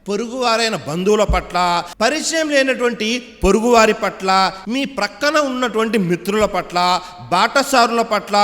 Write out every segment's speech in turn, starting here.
పొరుగువారైన బంధువుల పట్ల, పరిచయం లేనటువంటి పొరుగువారి పట్ల, మీ ప్రక్కన ఉన్నటువంటి మిత్రుల పట్ల, బాటసారుల పట్ల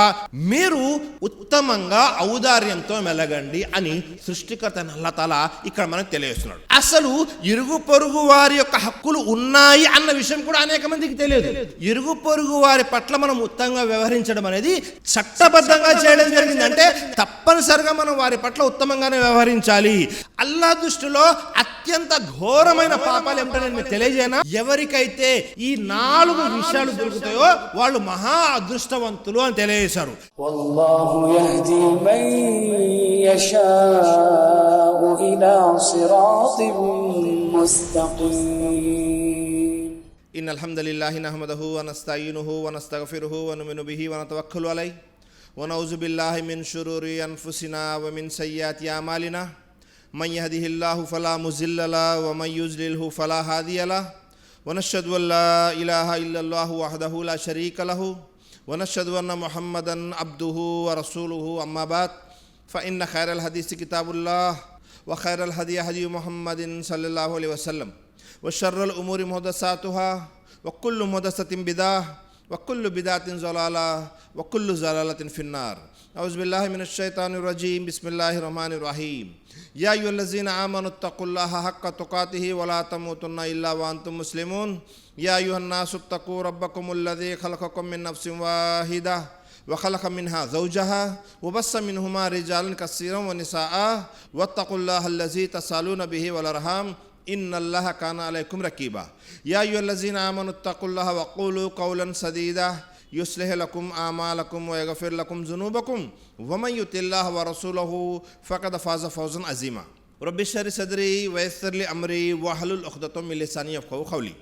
మీరు ఉత్తమంగా ఔదార్యంతో మెలగండి అని సృష్టికర్త అల్లాహ్ తాలా ఇక్కడ మనకు తెలియజేస్తున్నాడు. అసలు ఇరుగు పొరుగు వారి యొక్క హక్కులు ఉన్నాయి అన్న విషయం కూడా అనేక మందికి తెలియదు. ఇరుగు పొరుగు వారి పట్ల మనం ఉత్తమంగా వ్యవహరించడం అనేది చట్టబద్ధంగా చేయడం జరిగింది. అంటే తప్పనిసరిగా మనం వారి పట్ల ఉత్తమంగానే వ్యవహరించాలి. అల్లాహ్ దృష్టిలో అత్యంత ఘోరమైన పాపాలు ఏమిటో నేను మీకు తెలియజేయనా? ఎవరికైతే ఈ 4 విషయాలు దొరుకుతాయో వాళ్ళు మహా అదృష్టవంతులు అని తెలియజేశారు. వల్లాహు యహ్దీ మన్ యషాఉ ఇలా సిరాతిన్ ముస్తఖీమ్. ఇన్నల్ హమ్దలిల్లాహి నహ్మదుహు వ నస్తঈనుహు వ నస్తగ్ఫిరుహు వ నుమిను బిహి వ నతవక్కలు అలైహి వ నౌజు బిల్లాహి మిన్ షురూరి అన్ఫుసినా వ మిన్ సయ్యాతి అమాలినా మన్ యహ్దిహిల్లాహు ఫలా ముజిల్ల లహు వ మన్ యుజ్లిల్హు ఫలా హాదియ లహు వ నష్హదు అన్ లా ఇలాహా ఇల్లల్లాహు వహ్దహు లా షరీక లహు వ నష్హదు అన్న ముహమ్మదన్ అబ్దుహు వ రసూలుహు అమ్మా బాద్ ఫఇన్న ఖైరల్ హదీసి కితాబుల్లాహ్ వ ఖైరల్ హదీ హదీ ముహమ్మదిన్ సల్లల్లాహు అలైహి వసల్లం వ షర్రల్ ఉమూరి ముహదసాతుహా వ కుల్లు ముహదసతిన్ బిదాహ్ వ కుల్లు బిదాతిన్ జలాలా వ కుల్లు జలాలతిన్ ఫిన్నార్. అఊజు బిల్లాహి మినష్ షైతానిర్ రజీం. బిస్మిల్లాహిర్ రహమానిర్ రహీం. యా అయ్యుహల్లజీన ఆమనుత్తఖుల్లాహ హక్క తుకాతిహి వ లా తమూతున్న ఇల్లా వ అంతుం ముస్లిమూన్. యా అయ్యుహన్నాసు ఇత్తఖూ రబ్బకుముల్లజీ ఖలఖకుం మిన్ నఫ్సిన్ వాహిదా వ ఖలఖ మిన్హా జౌజహా వ బస్స మిన్హుమా రిజాలన్ కస్సీరన్ వ నిసాఆ వత్తఖుల్లాహల్లజీ తసాలూన బిహి వల్ అర్హాం ఇన్నల్లాహ కాన అలైకుం రకీబా. యా అయ్యుహల్లజీన ఆమనుత్తఖుల్లాహ వ ఖూలూ కౌలన్ సదీదా యుస్లిహ్ లకుం ఆమాలకుం వ యగ్ఫిర్ లకుం జునూబకుం వ మన్ యుతిల్లాహ వ రసూలహు ఫఖద్ ఫాజ ఫౌజన్ అజీమా. రబ్బి ఇష్రహ్ సద్రీ వ యస్సిర్ లీ అమ్రీ వహ్లుల్ ఉఖ్దతం మిన్ లిసానీ యఫ్ఖహూ ఖౌలీ.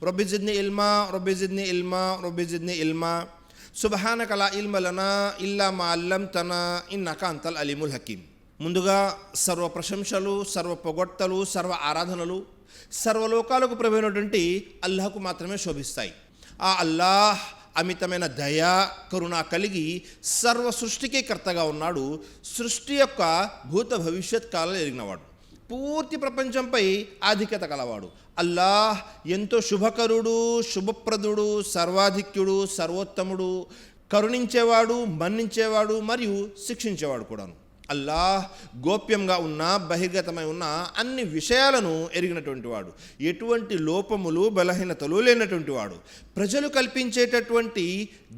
రబ్బి జిద్నీ ఇల్మా రబ్బి జిద్నీ ఇల్మా రబ్బి జిద్నీ ఇల్మా సుబ్హానక లా ఇల్మ లనా ఇల్లా మా అల్లమ్తనా ఇన్నక అంతల్ అలీముల్ హకీమ్. ముందుగా సర్వ ప్రశంసలు, సర్వ పొగడ్తలు, సర్వ ఆరాధనలు సర్వలోకాలకు ప్రభువైనటువంటి అల్లాహకు మాత్రమే శోభిస్తాయి. ఆ అల్లాహ్ అమితమైన దయ, కరుణ కలిగి సర్వ సృష్టికి కర్తగా ఉన్నాడు. సృష్టి యొక్క భూత భవిష్యత్ కాలాలు ఎరిగినవాడు, పూర్తి ప్రపంచంపై ఆధిక్యత కలవాడు. అల్లాహ్ ఎంతో శుభకరుడు, శుభప్రదుడు, సర్వాధిక్యుడు, సర్వోత్తముడు, కరుణించేవాడు, మన్నించేవాడు మరియు శిక్షించేవాడు కూడాను. అల్లాహ్ గోప్యంగా ఉన్న, బహిర్గతమై ఉన్న అన్ని విషయాలను ఎరిగినటువంటి వాడు, ఎటువంటి లోపములు బలహీనతలు లేనటువంటి వాడు. ప్రజలు కల్పించేటటువంటి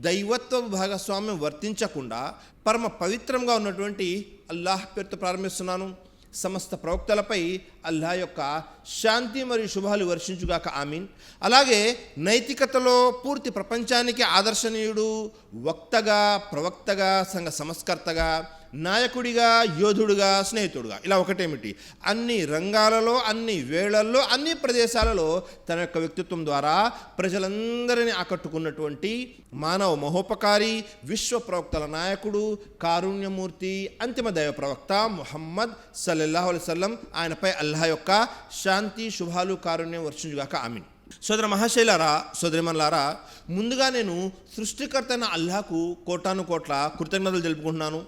దైవత్వ భాగస్వామ్యం వర్తించకుండా పరమ పవిత్రంగా ఉన్నటువంటి అల్లాహ్ పేరుతో ప్రారంభిస్తున్నాను. సమస్త ప్రవక్తలపై అల్లాహ్ యొక్క శాంతి మరియు శుభాలు వర్షించుగాక, ఆమీన్. అలాగే నైతికతలో పూర్తి ప్రపంచానికి ఆదర్శనీయుడు, వక్తగా, ప్రవక్తగా, సంఘ సంస్కర్తగా, నాయకుడిగా, యోధుడుగా, స్నేహితుడుగా, ఇలా ఒకటేమిటి అన్ని రంగాలలో, అన్ని వేళల్లో, అన్ని ప్రదేశాలలో తన యొక్క వ్యక్తిత్వం ద్వారా ప్రజలందరినీ ఆకట్టుకున్నటువంటి మానవ మహోపకారి, విశ్వ ప్రవక్తల నాయకుడు, కారుణ్యమూర్తి, అంతిమ దైవ ప్రవక్త ముహమ్మద్ సల్లల్లాహు అలైహి వసల్లం. ఆయనపై అల్లాహ్ యొక్క శాంతి, శుభాలు, కారుణ్యం వర్షించుగాక, ఆమీన్. సోదర మహాశైలారా, సోదరిమన్లారా, ముందుగా నేను సృష్టికర్త అయిన అల్లాహకు కోటాను కోట్ల కృతజ్ఞతలు తెలుపుకుంటున్నాను.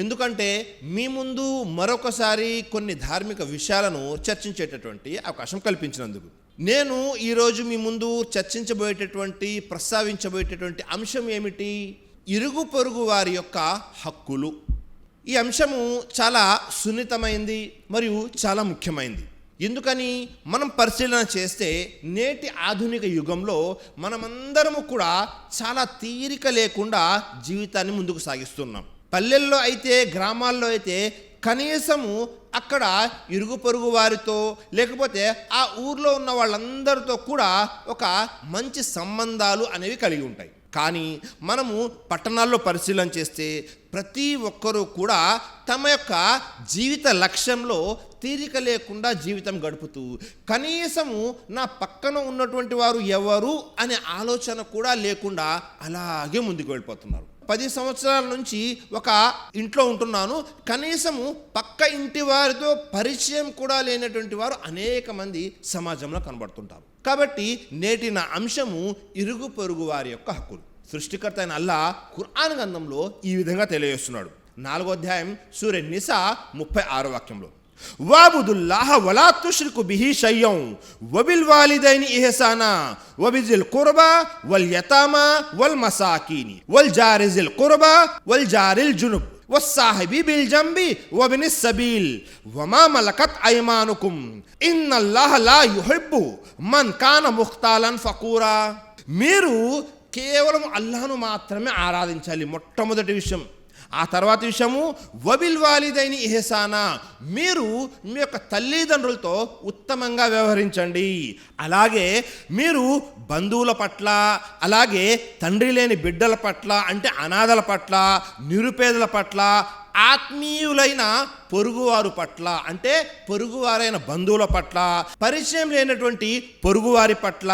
ఎందుకంటే మీ ముందు మరొకసారి కొన్ని ధార్మిక విషయాలను చర్చించేటటువంటి అవకాశం కల్పించినందుకు. నేను ఈరోజు మీ ముందు చర్చించబోయేటటువంటి, ప్రస్తావించబోయేటటువంటి అంశం ఏమిటి? ఇరుగు పొరుగు వారి యొక్క హక్కులు. ఈ అంశము చాలా సున్నితమైంది మరియు చాలా ముఖ్యమైనది. ఎందుకని మనం పరిశీలన చేస్తే నేటి ఆధునిక యుగంలో మనమందరము కూడా చాలా తీరిక లేకుండా జీవితాన్ని ముందుకు సాగిస్తున్నాం. పల్లెల్లో అయితే, గ్రామాల్లో అయితే కనీసము అక్కడ ఇరుగు పొరుగు వారితో, లేకపోతే ఆ ఊర్లో ఉన్న వాళ్ళందరితో కూడా ఒక మంచి సంబంధాలు అనేవి కలిగి ఉంటాయి. కానీ మనము పట్టణాల్లో పరిశీలన చేస్తే ప్రతి ఒక్కరూ కూడా తమ యొక్క జీవిత లక్ష్యంలో తీరిక లేకుండా జీవితం గడుపుతూ, కనీసము నా పక్కన ఉన్నటువంటి వారు ఎవరు అనే ఆలోచన కూడా లేకుండా అలాగే ముందుకు వెళ్ళిపోతున్నారు. 10 సంవత్సరాల నుంచి ఒక ఇంట్లో ఉంటున్నాను, కనీసము పక్క ఇంటి వారితో పరిచయం కూడా లేనటువంటి వారు అనేక మంది సమాజంలో కనబడుతుంటారు. కాబట్టి నేటి నా అంశము ఇరుగు పొరుగు వారి యొక్క హక్కులు. సృష్టికర్త అయిన అల్లాహ్ ఖురాన్ గ్రంథంలో ఈ విధంగా తెలియజేస్తున్నాడు. 4వ అధ్యాయం సూర నిసా 36వ వాక్యంలో, వాబుదుల్లాహ వలా తుష్రికు బిహి షయ్యం వబిల్ వాలిదైని ఇహసానా వబిజిల్ కుర్బా వల్ యతామా వల్ మసాకీని వల్ జారిజిల్ కుర్బా వల్ జారిల్ జునుబ్ వస్సాహిబి బిల్ జంబి వబినిస్ సబీల్ వమా మలకత్ ఐమానుకుం ఇన్నల్లాహ లా యుహిబ్బు మన్ కాన ముఖ్తాలన్ ఫకూరా. మీరు కేవలం అల్లాహ్ను మాత్రమే ఆరాధించాలి, మొట్టమొదటి విషయం. ఆ తర్వాత విషయము వబిల్ వాలిదైని ఇహసానా, మీరు మీ యొక్క తల్లిదండ్రులతో ఉత్తమంగా వ్యవహరించండి. అలాగే మీరు బంధువుల పట్ల, అలాగే తండ్రి లేని బిడ్డల పట్ల, అంటే అనాథల పట్ల, నిరుపేదల పట్ల, ఆత్మీయులైన పొరుగువారు పట్ల, అంటే పొరుగువారైన బంధువుల పట్ల, పరిచయం లేనటువంటి పొరుగువారి పట్ల,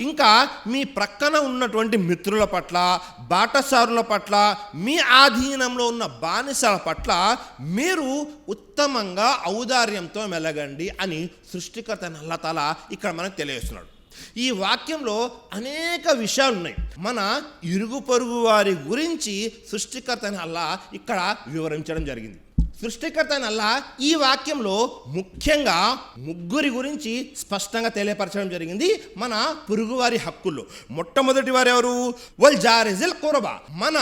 ఇంకా మీ ప్రక్కన ఉన్నటువంటి మిత్రుల పట్ల, బాటసారుల పట్ల, మీ ఆధీనంలో ఉన్న బానిసల పట్ల మీరు ఉత్తమంగా ఔదార్యంతో మెలగండి అని సృష్టికర్త అల్లాహ్ తఆలా ఇక్కడ మనకు తెలియజేస్తున్నాడు. ఈ వాక్యంలో అనేక విషయాలు ఉన్నాయి. మన ఇరుగు పొరుగు వారి గురించి సృష్టికర్త అల్లాహ్ ఇక్కడ వివరించడం జరిగింది. సృష్టికర్త అల్లాహ్ ఈ వాక్యంలో ముఖ్యంగా ముగ్గురి గురించి స్పష్టంగా తెలియపరచడం జరిగింది. మన పొరుగువారి హక్కుల్లో మొట్టమొదటి వారు ఎవరు? వల్ జారిజిల్ కుర్బా, మన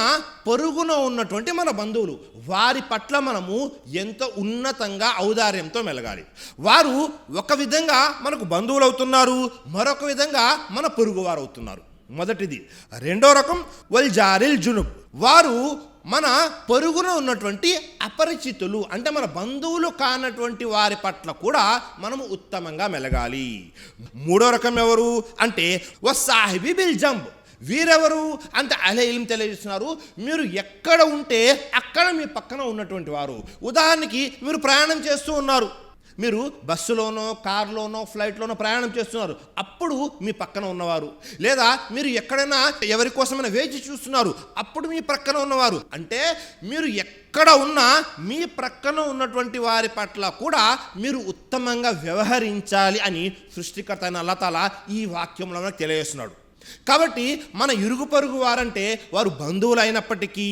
పొరుగున ఉన్నటువంటి మన బంధువులు, వారి పట్ల మనము ఎంతో ఉన్నతంగా ఔదార్యంతో మెలగాలి. వారు ఒక విధంగా మనకు బంధువులు అవుతున్నారు, మరొక విధంగా మన పొరుగువారు అవుతున్నారు. మొదటిది. రెండో రకం వల్ జారిల్ జునుబ్, వారు మన పొరుగున ఉన్నటువంటి అపరిచితులు, అంటే మన బంధువులు కానటువంటి వారి పట్ల కూడా మనము ఉత్తమంగా మెలగాలి. మూడో రకం ఎవరు అంటే వస్సాహిబి బిల్ జంబ్, వీరెవరు అంటే అహ్లే ఇల్మ్ తెలియజేస్తున్నారు, మీరు ఎక్కడ ఉంటే అక్కడ మీ పక్కన ఉన్నటువంటి వారు. ఉదాహరణకి మీరు ప్రయాణం చేస్తూ ఉన్నారు, మీరు బస్సులోనో, కారులోనో, ఫ్లైట్లోనో ప్రయాణం చేస్తున్నారు, అప్పుడు మీ పక్కన ఉన్నవారు. లేదా మీరు ఎక్కడైనా ఎవరి కోసమైనా వేచి చూస్తున్నారు, అప్పుడు మీ ప్రక్కన ఉన్నవారు. అంటే మీరు ఎక్కడ ఉన్నా మీ ప్రక్కన ఉన్నటువంటి వారి పట్ల కూడా మీరు ఉత్తమంగా వ్యవహరించాలి అని సృష్టికర్త అయిన అల్లాహ్ తఆలా ఈ వాక్యంలో మనకు తెలియజేస్తున్నాడు. కాబట్టి మన ఇరుగు పొరుగు వారంటే వారు బంధువులు అయినప్పటికీ,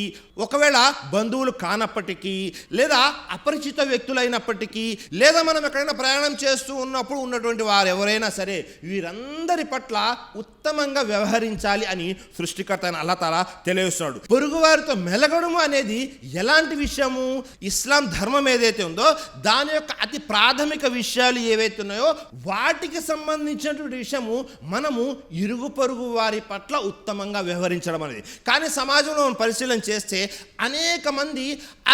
ఒకవేళ బంధువులు కానప్పటికీ, లేదా అపరిచిత వ్యక్తులైనప్పటికీ, లేదా మనం ఎక్కడైనా ప్రయాణం చేస్తూ ఉన్నప్పుడు ఉన్నటువంటి వారు ఎవరైనా సరే, వీరందరి పట్ల ఉత్తమంగా వ్యవహరించాలి అని సృష్టికర్త అయిన అల్లాహ్ తఆలా తెలియజేస్తున్నాడు. పొరుగు వారితో మెలగడము అనేది ఎలాంటి విషయము? ఇస్లాం ధర్మం ఏదైతే ఉందో దాని యొక్క అతి ప్రాథమిక విషయాలు ఏవైతే ఉన్నాయో వాటికి సంబంధించినటువంటి విషయము మనము ఇరుగు పొరుగు వారి పట్ల ఉత్తమంగా వ్యవహరించడం అనేది. కానీ సమాజంలో మనం పరిశీలన చేస్తే అనేక మంది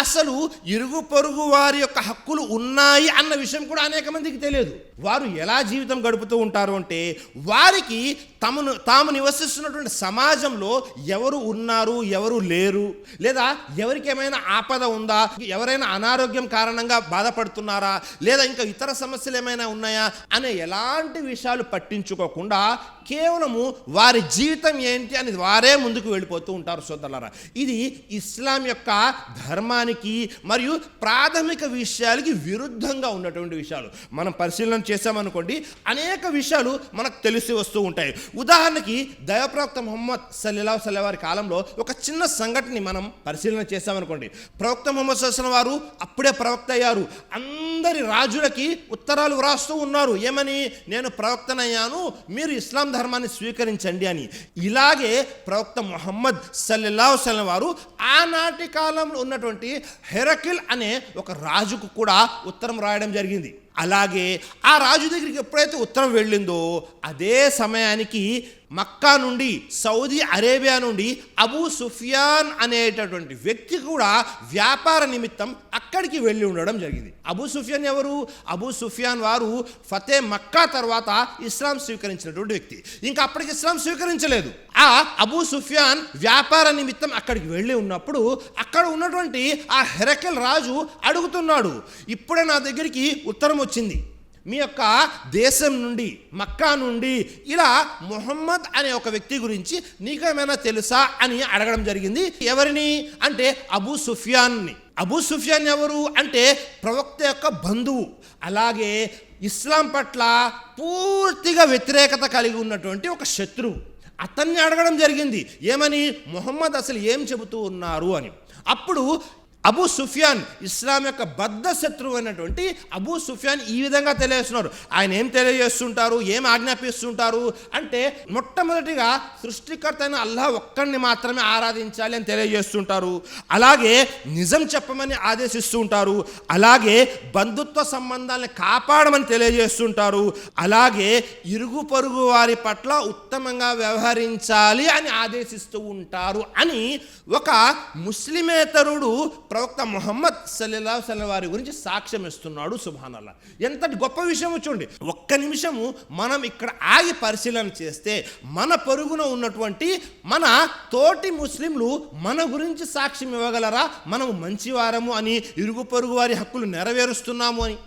అసలు ఇరుగు పొరుగు వారి యొక్క హక్కులు ఉన్నాయి అన్న విషయం కూడా అనేక మందికి తెలియదు. వారు ఎలా జీవితం గడుపుతూ ఉంటారు అంటే, వారికి తాము నివసిస్తున్నటువంటి సమాజంలో ఎవరు ఉన్నారు, ఎవరు లేరు, లేదా ఎవరికి ఏమైనా ఆపద ఉందా, ఎవరైనా అనారోగ్యం కారణంగా బాధపడుతున్నారా, లేదా ఇంకా ఇతర సమస్యలు ఏమైనా ఉన్నాయా అనే ఎలాంటి విషయాలు పట్టించుకోకుండా కేవలము వారి జీవితం ఏంటి అని వారే ముందుకు వెళ్ళిపోతూ ఉంటారు. సోదరులారా, ఇది ఇస్లాం యొక్క ధర్మానికి మరియు ప్రాథమిక విషయాలకి విరుద్ధంగా ఉన్నటువంటి విషయాలు. మనం పరిశీలన చేసామనుకోండి, అనేక విషయాలు మనకు తెలిసి వస్తూ ఉంటాయి. ఉదాహరణకి దైవప్రవక్త ముహమ్మద్ సల్లల్లాహు అలైహి వసల్లం వారి కాలంలో ఒక చిన్న సంఘటనని మనం పరిశీలన చేసామనుకోండి. ప్రవక్త ముహమ్మద్ సల్లల్లాహు అలైహి వసల్లం వారు అప్పుడే ప్రవక్త అయ్యారు. అందరి రాజులకి ఉత్తరాలు వ్రాస్తూ ఉన్నారు, ఏమని? నేను ప్రవక్తనయ్యాను, మీరు ఇస్లాం ధర్మాన్ని స్వీకరించండి అని. ఇలాగే ప్రవక్త ముహమ్మద్ సల్లల్లాహు అలైహి వసల్లం వారు ఆనాటి కాలంలో ఉన్నటువంటి హెరకిల్ అనే ఒక రాజుకు కూడా ఉత్తరం రాయడం జరిగింది. అలాగే ఆ రాజు దగ్గరికి ఎప్పుడైతే ఉత్తరం వెళ్ళిందో అదే సమయానికి మక్కా నుండి, సౌదీ అరేబియా నుండి అబూ సుఫియాన్ అనేటటువంటి వ్యక్తి కూడా వ్యాపార నిమిత్తం అక్కడికి వెళ్ళి ఉండడం జరిగింది. అబూ సుఫియాన్ ఎవరు? అబూ సుఫియాన్ వారు ఫతే మక్కా తర్వాత ఇస్లాం స్వీకరించినటువంటి వ్యక్తి. ఇంకా అప్పటికి ఇస్లాం స్వీకరించలేదు. ఆ అబూ సుఫియాన్ వ్యాపార నిమిత్తం అక్కడికి వెళ్ళి ఉన్నప్పుడు అక్కడ ఉన్నటువంటి ఆ హెరకెల్ రాజు అడుగుతున్నాడు, ఇప్పుడే నా దగ్గరికి ఉత్తరం వచ్చింది, మీ యొక్క దేశం నుండి, మక్కా నుండి ఇలా ముహమ్మద్ అనే ఒక వ్యక్తి గురించి నీకేమైనా తెలుసా అని అడగడం జరిగింది. ఎవరిని అంటే అబూ సుఫియాన్ని. అబూ సుఫియాన్ ఎవరు అంటే ప్రవక్త యొక్క బంధువు, అలాగే ఇస్లాం పట్ల పూర్తిగా వ్యతిరేకత కలిగి ఉన్నటువంటి ఒక శత్రువు. అతన్ని అడగడం జరిగింది, ఏమని? ముహమ్మద్ అసలు ఏం చెబుతూ ఉన్నారు అని. అప్పుడు అబూ సుఫియాన్, ఇస్లాం యొక్క బద్ధ శత్రువు అయినటువంటి అబూ సుఫియాన్ ఈ విధంగా తెలియజేస్తున్నారు. ఆయన ఏం తెలియజేస్తుంటారు, ఏం ఆజ్ఞాపిస్తుంటారు అంటే మొట్టమొదటిగా సృష్టికర్త అయిన అల్లాహ్ ఒక్కడిని మాత్రమే ఆరాధించాలి అని తెలియజేస్తుంటారు. అలాగే నిజం చెప్పమని ఆదేశిస్తూ ఉంటారు. అలాగే బంధుత్వ సంబంధాలను కాపాడమని తెలియజేస్తుంటారు. అలాగే ఇరుగు పొరుగు వారి పట్ల ఉత్తమంగా వ్యవహరించాలి అని ఆదేశిస్తూ ఉంటారు అని ఒక ముస్లిమేతరుడు ప్రవక్త ముహమ్మద్ సల్లల్లాహు అలైహి వసల్లం వారి గురించి సాక్ష్యం ఇస్తున్నాడు. సుబ్హానల్లాహ్, ఎంతటి గొప్ప విషయం చూడండి. ఒక్క నిమిషము మనం ఇక్కడ ఆగి పరిశీలన చేస్తే మన పొరుగున ఉన్నటువంటి మన తోటి ముస్లింలు మన గురించి సాక్ష్యం ఇవ్వగలరా? మనము మంచివారము అని, ఇరుగు పొరుగు వారి హక్కులు నెరవేరుస్తున్నాము అని.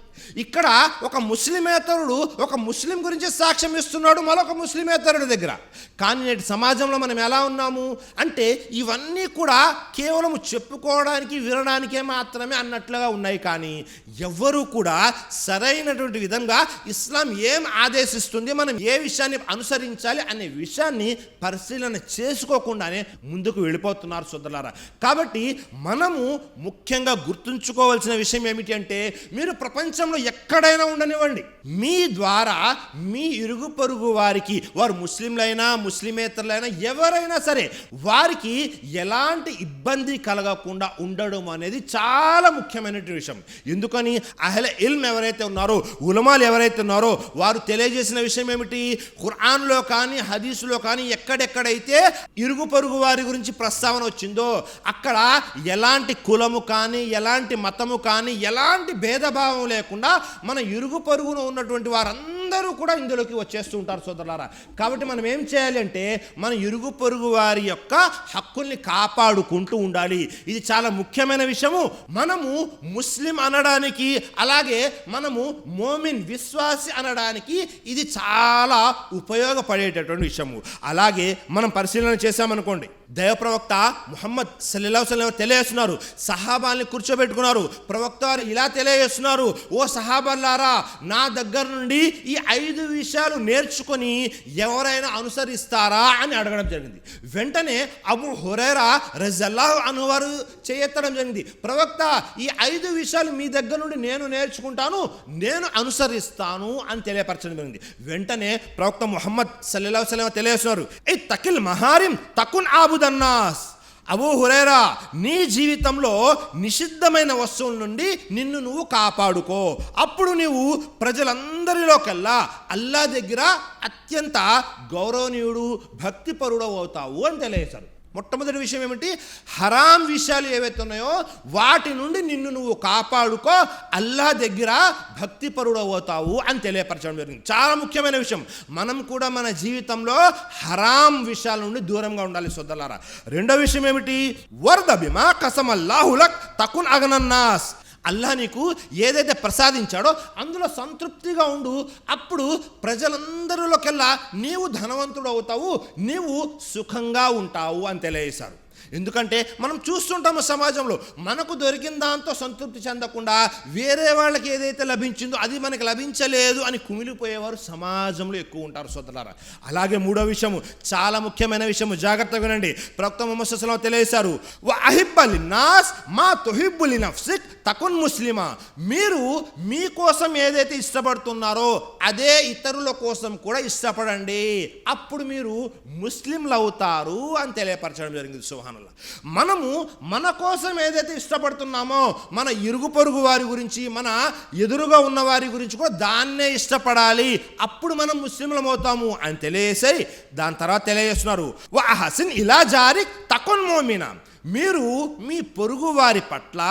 ఇక్కడ ఒక ముస్లిమేతరుడు ఒక ముస్లిం గురించి సాక్ష్యం ఇస్తున్నాడు మరొక ముస్లిమేతరుడి దగ్గర. కానీ నేటి సమాజంలో మనం ఎలా ఉన్నాము అంటే ఇవన్నీ కూడా కేవలం చెప్పుకోవడానికి, వినడానికే మాత్రమే అన్నట్లుగా ఉన్నాయి. కానీ ఎవ్వరూ కూడా సరైనటువంటి విధంగా ఇస్లాం ఏం ఆదేశిస్తుంది, మనం ఏ విషయాన్ని అనుసరించాలి అనే విషయాన్ని పరిశీలన చేసుకోకుండానే ముందుకు వెళ్ళిపోతున్నారు సోదరులారా. కాబట్టి మనము ముఖ్యంగా గుర్తుంచుకోవాల్సిన విషయం ఏమిటి అంటే, మీరు ప్రపంచంలో ఎక్కడైనా ఉండనివ్వండి, మీ ద్వారా మీ ఇరుగు పొరుగు వారికి, వారు ముస్లింలైనా ముస్లిమేతరులైనా ఎవరైనా సరే, వారికి ఎలాంటి ఇబ్బంది కలగకుండా ఉండడం అనేది చాలా ముఖ్యమైన విషయం. ఎందుకని అహ్లే ఇల్మ్ ఎవరైతే ఉన్నారో, ఉలమాలు ఎవరైతే ఉన్నారో, వారు తెలియజేసిన విషయం ఏమిటి? ఖురాన్లో కానీ హదీసులో కానీ ఎక్కడెక్కడైతే ఇరుగు పొరుగు వారి గురించి ప్రస్తావన వచ్చిందో అక్కడ ఎలాంటి కులము కానీ, ఎలాంటి మతము కానీ, ఎలాంటి భేదభావం లేకుండా మన ఇరుగు పొరుగున ఉన్నటువంటి వారందరూ కూడా ఇందులోకి వచ్చేస్తూ ఉంటారు సోదరులారా. కాబట్టి మనం ఏం చేయాలి అంటే, మన ఇరుగు పొరుగు వారి యొక్క హక్కుల్ని కాపాడుకుంటూ ఉండాలి. ఇది చాలా ముఖ్యమైన విషయము. మనము ముస్లిం అనడానికి, అలాగే మనము మోమిన్ విశ్వాసి అనడానికి ఇది చాలా ఉపయోగపడేటటువంటి విషయము. అలాగే మనం పరిశీలన చేశామనుకోండి, దైవ ప్రవక్త ముహమ్మద్ సల్లల్లాహు అలైహి వసల్లం తెలియజేస్తున్నారు. సహాబాల్ని కూర్చోబెట్టుకున్నారు. ప్రవక్త వారు ఇలా తెలియజేస్తున్నారు, ఓ సహాబాలారా, నా దగ్గర నుండి ఈ 5 విషయాలు నేర్చుకొని ఎవరైనా అనుసరిస్తారా అని అడగడం జరిగింది. వెంటనే అబూ హురైరా రజల్లాహు అన్హు వారు చేయెత్తడం జరిగింది. ప్రవక్త, ఈ 5 విషయాలు మీ దగ్గర నుండి నేను నేర్చుకుంటాను, నేను అనుసరిస్తాను అని తెలియపరచడం జరిగింది. వెంటనే ప్రవక్త ముహమ్మద్ సల్లల్లాహు అలైహి వసల్లం తెలియజేస్తున్నారు, ఇత్తకిల్ మహారిమ్ తకున్ ఆబుదన్నాస్. అబూ హురైరా, నీ జీవితంలో నిషిద్ధమైన వస్తువుల నుండి నిన్ను నువ్వు కాపాడుకో, అప్పుడు నీవు ప్రజలందరిలో కల్లా అల్లాహ్ దగ్గర అత్యంత గౌరవనీయుడు, భక్తిపరుడు అవుతావు అని తెలియజేశారు. మొట్టమొదటి విషయం ఏమిటి? హరాం విషయాలు ఏవైతే ఉన్నాయో వాటి నుండి నిన్ను నువ్వు కాపాడుకో, అల్లాహ్ దగ్గర భక్తిపరుడు అవుతావు అని తెలియపరచడం జరిగింది. చాలా ముఖ్యమైన విషయం. మనం కూడా మన జీవితంలో హరాం విషయాల నుండి దూరంగా ఉండాలి సోదరులారా. రెండో విషయం ఏమిటి? వర్ద బిమా కసమల్లాహు లక్ తకున్ అగనన్నాస్. అల్లాహ్ నీకు ఏదైతే ప్రసాదించాడో అందులో సంతృప్తిగా ఉండు, అప్పుడు ప్రజలందరిలోకెల్లా నీవు ధనవంతుడు అవుతావు, నీవు సుఖంగా ఉంటావు అని తెలియజేశారు. ఎందుకంటే మనం చూస్తుంటాము సమాజంలో, మనకు దొరికిన దాంతో సంతృప్తి చెందకుండా వేరే వాళ్ళకి ఏదైతే లభించిందో అది మనకు లభించలేదు అని కుమిలిపోయేవారు సమాజంలో ఎక్కువ ఉంటారు సోదరులారా. అలాగే మూడో విషయము, చాలా ముఖ్యమైన విషయము, జాగ్రత్తగా వినండి. ప్రవక్త ముహమ్మద్ సల్లల్లాహు అలైహి వసల్లం తెలియజేశారు, వ అహిబ్బ లిన్నాస్ మా తుహిబ్బు లినఫ్సిక్ తకున్ ముస్లిమా. మీరు మీకోసం ఏదైతే ఇష్టపడుతున్నారో అదే ఇతరుల కోసం కూడా ఇష్టపడండి, అప్పుడు మీరు ముస్లింలు అవుతారు అని తెలియపరచడం జరిగింది. సుబ్హానల్లాహ్. మనము మన కోసం ఏదైతే ఇష్టపడుతున్నామో మన ఇరుగు పొరుగు వారి గురించి, మన ఎదురుగా ఉన్న వారి గురించి కూడా దాన్నే ఇష్టపడాలి, అప్పుడు మనం ముస్లింలం అవుతాము అని తెలియజేసి దాని తర్వాత తెలియజేస్తున్నారు, వ అహసిన్ ఇలా జారిక్ తకున్ మోమినా. మీరు మీ పొరుగు వారి పట్ల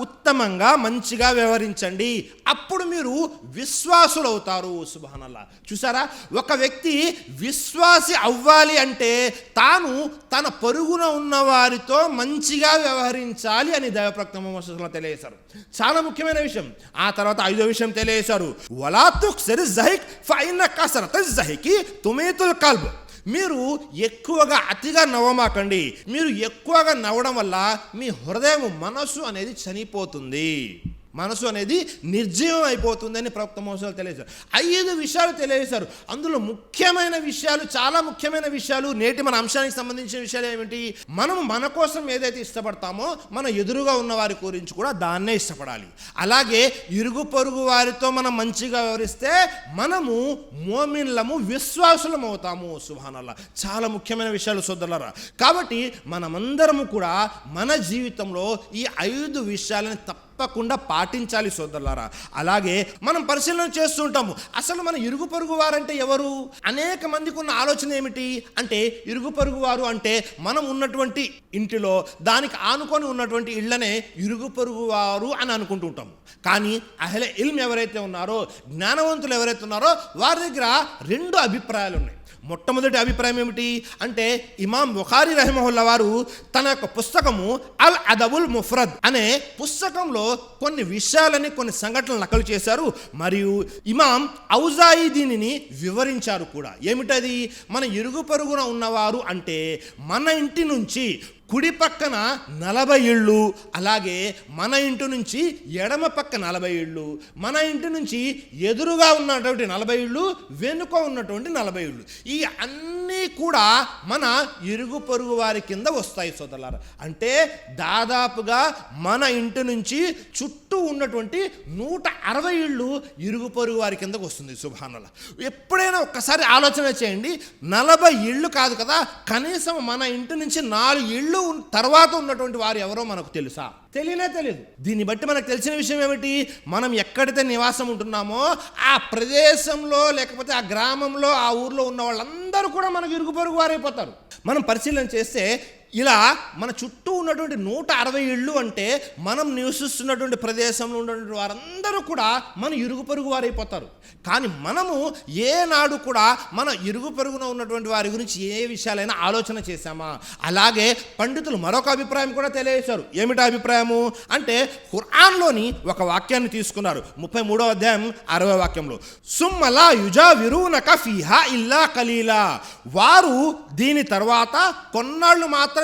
ఉత్తమంగా మంచిగా వ్యవహరించండి, అప్పుడు మీరు విశ్వాసులు అవుతారు. సుబ్హానల్లాహ్. చూసారా, ఒక వ్యక్తి విశ్వాసి అవ్వాలి అంటే తాను తన పొరుగున ఉన్న వారితో మంచిగా వ్యవహరించాలి అని దైవ ప్రవక్త ముహమ్మద్ సల్లల్లాహు అలైహి వసల్లం తెలియజేశారు. చాలా ముఖ్యమైన విషయం. ఆ తర్వాత 5వ విషయం తెలియజేశారు, వలా తుక్సిర్ జహిక్ ఫఇన్న కసరత్ జహికి తుమీతుల్ కల్బ్. మీరు ఎక్కువగా అతిగా నవ్వమాకండి. మీరు ఎక్కువగా నవ్వడం వల్ల మీ హృదయం, మనస్సు అనేది చనిపోతుంది. మనసు అనేది నిర్జీవం అయిపోతుందని ప్రవక్త మహమ్మద్ తెలియజేశారు. 5 విషయాలు తెలియజేశారు. అందులో ముఖ్యమైన విషయాలు, చాలా ముఖ్యమైన విషయాలు, నేటి మన అంశానికి సంబంధించిన విషయాలు ఏమిటి? మనం మన కోసం ఏదైతే ఇష్టపడతామో మన ఎదురుగా ఉన్న వారి గురించి కూడా దాన్నే ఇష్టపడాలి. అలాగే ఇరుగు పొరుగు వారితో మనం మంచిగా వ్యవహరిస్తే మనము మోమిన్లము, విశ్వాసులం అవుతాము. సుబ్హానల్లాహ్. చాలా ముఖ్యమైన విషయాలు సోదరులారా. కాబట్టి మనమందరము కూడా మన జీవితంలో ఈ 5 విషయాలను తప్పకుండా పాటించాలి సోదరులారా. అలాగే మనం పరిశీలన చేస్తుంటాము, అసలు మన ఇరుగు పొరుగు వారంటే ఎవరు? అనేక మందికి ఉన్న ఆలోచన ఏమిటి అంటే, ఇరుగు పొరుగు వారు అంటే మనం ఉన్నటువంటి ఇంటిలో దానికి ఆనుకొని ఉన్నటువంటి ఇళ్లనే ఇరుగు పొరుగు వారు అని అనుకుంటూ ఉంటాము. కానీ అహ్లే ఇల్మ్ ఎవరైతే ఉన్నారో, జ్ఞానవంతులు ఎవరైతే ఉన్నారో వారి దగ్గర 2 అభిప్రాయాలు ఉన్నాయి. మొట్టమొదటి అభిప్రాయం ఏమిటి అంటే, ఇమాం బుఖారీ రహిమహుల్లా వారు తన యొక్క పుస్తకము అల్ అదబుల్ ముఫ్రద్ అనే పుస్తకంలో కొన్ని విషయాలని, కొన్ని సంఘటనలు నకలు చేశారు. మరియు ఇమాం ఔజాయి దీనిని వివరించారు కూడా. ఏమిటది? మన ఇరుగు పొరుగున ఉన్నవారు అంటే మన ఇంటి నుంచి కుడి పక్కన 40 ఇళ్ళు, అలాగే మన ఇంటి నుంచి ఎడమ పక్క 40 ఇళ్ళు, మన ఇంటి నుంచి ఎదురుగా ఉన్నటువంటి 40 ఇళ్ళు, వెనుక ఉన్నటువంటి 40 ఇళ్ళు, ఈ అన్నీ కూడా మన ఇరుగు పొరుగు వారి కింద వస్తాయి సోదరులారా. అంటే దాదాపుగా మన ఇంటి నుంచి చుట్టూ ఉన్నటువంటి 160 ఇళ్ళు ఇరుగు పొరుగు వారి కిందకు వస్తుంది. సుబ్హానల్లాహ్. ఎప్పుడైనా ఒక్కసారి ఆలోచన చేయండి, 40 ఇళ్ళు కాదు కదా, కనీసం మన ఇంటి నుంచి 4 ఇళ్ళు తర్వాత ఉన్నటువంటి వారు ఎవరో మనకు తెలుసా? తెలియదు. దీన్ని బట్టి మనకు తెలిసిన విషయం ఏమిటి? మనం ఎక్కడైతే నివాసం ఉంటున్నామో ఆ ప్రదేశంలో, లేకపోతే ఆ గ్రామంలో, ఆ ఊర్లో ఉన్న వాళ్ళందరూ కూడా మనకు ఇరుగు పొరుగు వారైపోతారు. మనం పరిశీలన చేస్తే ఇలా మన చుట్టూ ఉన్నటువంటి 160 ఇళ్ళు అంటే మనం నివసిస్తున్నటువంటి ప్రదేశంలో ఉన్నటువంటి వారందరూ కూడా మన ఇరుగు పొరుగు వారైపోతారు. కానీ మనము ఏనాడు కూడా మన ఇరుగు పొరుగున ఉన్నటువంటి వారి గురించి ఏ విషయాలైనా ఆలోచన చేశామా? అలాగే పండితులు మరొక అభిప్రాయం కూడా తెలియజేశారు. ఏమిటా అభిప్రాయము అంటే, ఖురాన్లోని ఒక వాక్యాన్ని తీసుకున్నారు. 33వ అధ్యాయం 60వ వాక్యంలో, సుమ్మలా యుజావిరునక ఫీహా ఇల్లా ఖలీలా, వారు దీని తర్వాత కొన్నాళ్ళు మాత్రమే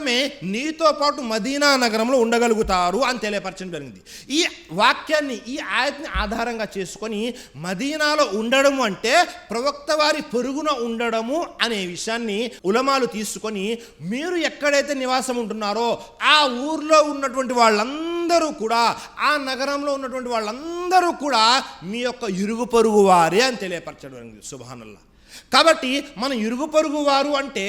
నీతో పాటు మదీనా నగరంలో ఉండగలుగుతారు అని తెలియపరచడం జరిగింది. ఈ వాక్యాన్ని, ఈ ఆయత్ని ఆధారంగా చేసుకొని మదీనాలో ఉండడము అంటే ప్రవక్త వారి పొరుగున ఉండడము అనే విషయాన్ని ఉలమాలు తీసుకొని, మీరు ఎక్కడైతే నివాసం ఉంటున్నారో ఆ ఊర్లో ఉన్నటువంటి వాళ్ళందరూ కూడా, ఆ నగరంలో ఉన్నటువంటి వాళ్ళందరూ కూడా మీ యొక్క ఇరుగు పొరుగు వారే అని తెలియపరచడం జరిగింది. సుబ్హానల్లాహ్. కాబట్టి మన ఇరుగు పొరుగు వారు అంటే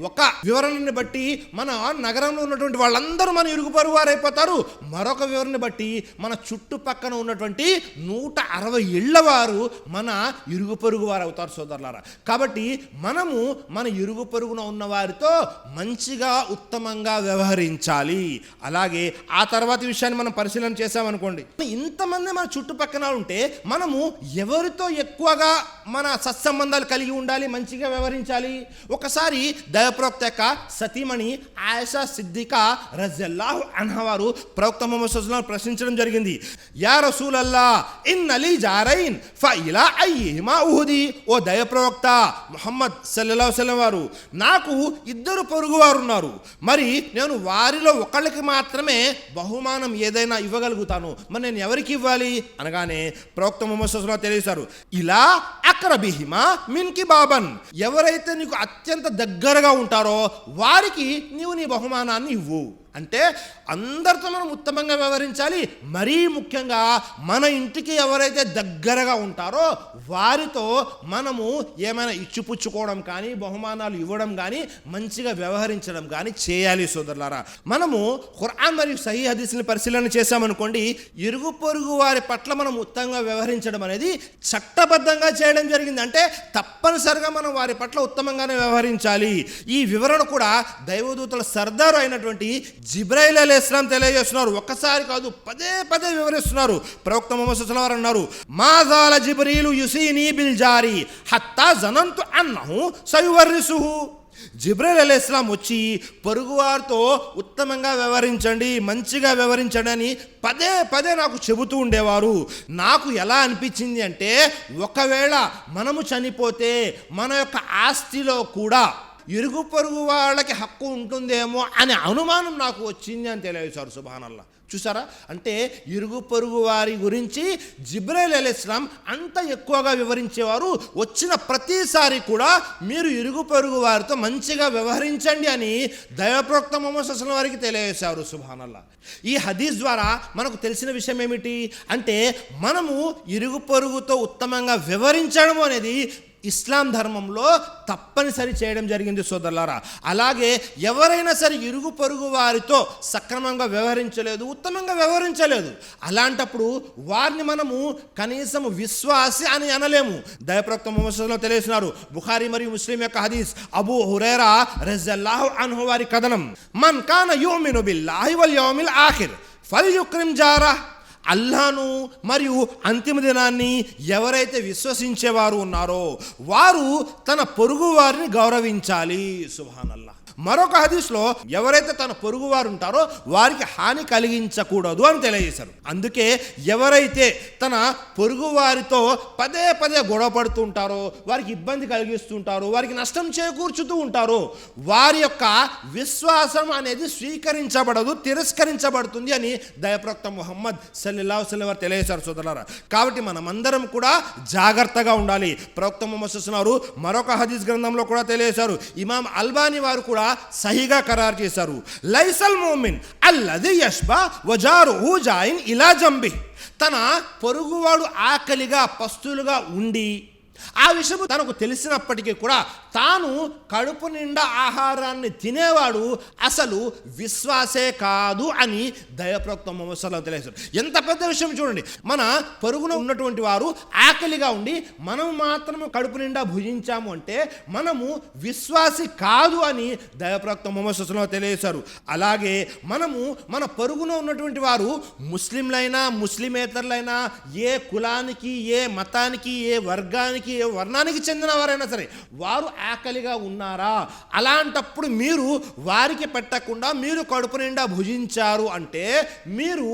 ఒక వివరణని బట్టి మన నగరంలో ఉన్నటువంటి వాళ్ళందరూ మన ఇరుగు పొరుగు వారు అయిపోతారు. మరొక వివరణని బట్టి మన చుట్టుపక్కన ఉన్నటువంటి 160 ఇళ్ల వారు మన ఇరుగు పొరుగు వారు అవుతారు సోదరులారా. కాబట్టి మనము మన ఇరుగు పొరుగున ఉన్న వారితో మంచిగా, ఉత్తమంగా వ్యవహరించాలి. అలాగే ఆ తర్వాత విషయాన్ని మనం పరిశీలన చేసామనుకోండి, ఇంతమంది మన చుట్టుపక్కన ఉంటే మనము ఎవరితో ఎక్కువగా మన సత్సంబంధాలు కలిగి ఉండాలి, మంచిగా వ్యవహరించాలి? ఒకసారి దైవప్రవక్త యొక్క సతీమణి ఆయిషా సిద్దికా రజియల్లాహు అన్హా వారు ప్రవక్త ముహమ్మద్ సల్లల్లాహు అలైహి వసల్లం ప్రశ్నించడం జరిగింది. యా రసూలల్లా ఇన్నలీ జారైన్ ఫఇలా అయ్యిహిమా ఉహుది, ఓ దైవప్రవక్త ముహమ్మద్ సల్లల్లాహు అలైహి వసల్లం వారు, నాకు 2 పొరుగు వారు ఉన్నారు, మరి నేను వారిలో ఒకళ్ళకి మాత్రమే బహుమానం ఏదైనా ఇవ్వగలుగుతాను, మరి నేను ఎవరికి ఇవ్వాలి అనగానే ప్రవక్త ముహమ్మద్ సల్లల్లాహు అలైహి వసల్లం తెలియజేశారు, ఇలా అక్రబిహిమా మిన్కి బాబన్, ఎవరైతే నీకు అత్యంత దగ్గరగా ఉంటారో వారికి నీవు నీ బహుమానాన్ని ఇవ్వు. అంటే అందరితో మనం ఉత్తమంగా వ్యవహరించాలి. మరీ ముఖ్యంగా మన ఇంటికి ఎవరైతే దగ్గరగా ఉంటారో వారితో మనము ఏమైనా ఇచ్చిపుచ్చుకోవడం కానీ, బహుమానాలు ఇవ్వడం కానీ, మంచిగా వ్యవహరించడం కానీ చేయాలి సోదరులారా. మనము ఖురాన్ మరియు సహీ హదీస్ని పరిశీలన చేశామనుకోండి, ఇరుగు పొరుగు వారి పట్ల మనం ఉత్తమంగా వ్యవహరించడం అనేది చట్టబద్ధంగా చేయడం జరిగింది. అంటే తప్పనిసరిగా మనం వారి పట్ల ఉత్తమంగానే వ్యవహరించాలి. ఈ వివరణ కూడా దైవదూతల సర్దారు అయినటువంటి జిబ్రాయిల్ అలైహిస్సలాం తెలియజేస్తున్నారు. ఒక్కసారి కాదు, పదే వివరిస్తున్నారు. ప్రవక్త ముహమ్మద్ సల్లల్లాహు అలైహి వసల్లం అన్నారు, మాజాల జిబ్రీలు యుసీనీ బిల్ జారి హత్తా జనంతు అన్నహు సయువర్రిసుహు. జిబ్రాయిల్ అలైహిస్సలాం వచ్చి పొరుగువారితో ఉత్తమంగా వ్యవహరించండి, మంచిగా వ్యవహరించండి అని పదే నాకు చెబుతూ ఉండేవారు. నాకు ఎలా అనిపించింది అంటే, ఒకవేళ మనము చనిపోతే మన యొక్క ఆస్తిలో కూడా ఇరుగు పొరుగు వాళ్ళకి హక్కు ఉంటుందేమో అనే అనుమానం నాకు వచ్చింది అని తెలియజేశారు. సుబ్హానల్లాహ్. చూసారా, అంటే ఇరుగు పొరుగు వారి గురించి జిబ్రైల్ అలైహిస్సలాం అంత ఎక్కువగా వివరించేవారు. వచ్చిన ప్రతిసారి కూడా మీరు ఇరుగు పొరుగు వారితో మంచిగా వ్యవహరించండి అని దైవప్రవక్త ముహమ్మద్ సల్లల్లాహు అలైహి వసల్లం వారికి తెలియజేశారు. సుబ్హానల్లాహ్. ఈ హదీస్ ద్వారా మనకు తెలిసిన విషయం ఏమిటి అంటే, మనము ఇరుగు పొరుగుతో ఉత్తమంగా వ్యవహరించడం అనేది ఇస్లాం ధర్మంలో తప్పనిసరి చేయడం జరిగింది సోదరులారా. అలాగే ఎవరైనా సరే ఇరుగు పొరుగు వారితో సక్రమంగా వ్యవహరించలేదు, ఉత్తమంగా వ్యవహరించలేదు, అలాంటప్పుడు వారిని మనము కనీసం విశ్వాసి అని అనలేము. దైవప్రవక్త ముహమ్మద్ సల్లల్లాహు అలైహి వసల్లం తెలియజేస్తున్నారు. బుఖారీ మరియు ముస్లిం యొక్క హదీస్, అబూ హురైరా రజియల్లాహు అన్హు వారి కథనం, మన్ కాన యుమిను బిల్లాహి వల్ యౌమిల్ ఆఖిర్ ఫల్యుక్రిమ్ జారహ్. అల్లాను మరియు అంతిమ దినాన్ని ఎవరైతే విశ్వసించేవారు ఉన్నారో వారు తన పొరుగు వారిని గౌరవించాలి. సుబ్హానల్లాహ్. మరొక హదీస్లో ఎవరైతే తన పొరుగు వారు ఉంటారో వారికి హాని కలిగించకూడదు అని తెలియజేశారు. అందుకే ఎవరైతే తన పొరుగు వారితో పదే పదే గొడవ పడుతూ ఉంటారో, వారికి ఇబ్బంది కలిగిస్తుంటారో, వారికి నష్టం చేకూర్చుతూ ఉంటారో వారి యొక్క విశ్వాసం అనేది స్వీకరించబడదు, తిరస్కరించబడుతుంది అని దైవప్రవక్త ముహమ్మద్ సల్లల్లాహు అలైహి వసల్లం వారు తెలియజేశారు సోదరులారా. కాబట్టి మనమందరం కూడా జాగ్రత్తగా ఉండాలి. ప్రవక్త ముహమ్మద్ సల్లల్లాహు అలైహి వసల్లం మరొక హదీస్ గ్రంథంలో కూడా తెలియజేశారు. ఇమాం అల్బానీ వారు కూడా సహిగా ఖరారు చేశారు. లైసల్ ముమిన్ అల్లది యష్బా వజారుహు జాయిన్ ఇలా జంబి. తన పొరుగువాడు ఆకలిగా పస్తులుగా ఉండి ఆ విషయం తనకు తెలిసినప్పటికీ కూడా తాను కడుపు నిండా ఆహారాన్ని తినేవాడు అసలు విశ్వాసే కాదు అని దైవప్రవక్త ముహమ్మద్ సల్లల్లాహు అలైహి వసల్లం తెలియజేశారు. ఎంత పెద్ద విషయం చూడండి. మన పొరుగున ఉన్నటువంటి వారు ఆకలిగా ఉండి మనం మాత్రం కడుపు నిండా భుజించాము అంటే మనము విశ్వాసి కాదు అని దైవప్రవక్త ముహమ్మద్ సల్లల్లాహు అలైహి వసల్లం తెలియజేశారు. అలాగే మనము మన పొరుగున ఉన్నటువంటి వారు ముస్లింలైనా ముస్లిమేతరులైనా, ఏ కులానికి, ఏ మతానికి, ఏ వర్గానికి, ఏ వర్ణానికి చెందిన వారైనా సరే వారు ఆకలిగా ఉన్నారా, అలాంటప్పుడు మీరు వారికి పెట్టకుండా మీరు కడుపు నిండా భుజించారు అంటే మీరు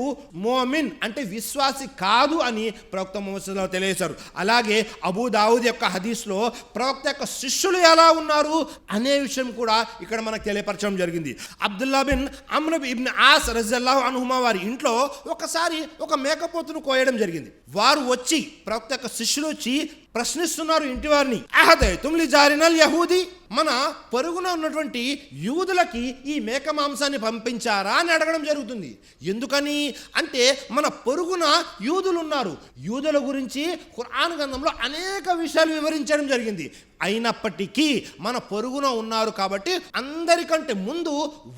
మోమిన్ అంటే విశ్వాసి కాదు అని ప్రవక్త ముహమ్మద్ సల్లల్లాహు అలైహి వసల్లం తెలియజేశారు. అలాగే అబూ దావూద్ యొక్క హదీస్లో ప్రవక్త యొక్క శిష్యులు ఎలా ఉన్నారు అనే విషయం కూడా ఇక్కడ మనకు తెలియపరచడం జరిగింది. అబ్దుల్లా బిన్ అమ్ర్ ఇబ్న్ ఆస్ రజియల్లాహు అన్హుమా వారి ఇంట్లో ఒకసారి ఒక మేకపోతును కోయడం జరిగింది. వారు వచ్చి ప్రవక్త యొక్క శిష్యులు వచ్చి ప్రశ్నిస్తున్నారు ఇంటి వారిని, అహదైతుమ్ లిజారినల్ యహూది, మన పొరుగున ఉన్నటువంటి యూదులకి ఈ మేక మాంసాన్ని పంపించారా అని అడగడం జరుగుతుంది. ఎందుకని అంటే మన పొరుగున యూదులు ఉన్నారు. యూదుల గురించి ఖురాన్ గ్రంథంలో అనేక విషయాలు వివరించడం జరిగింది. అయినప్పటికీ మన పొరుగున ఉన్నారు కాబట్టి అందరికంటే ముందు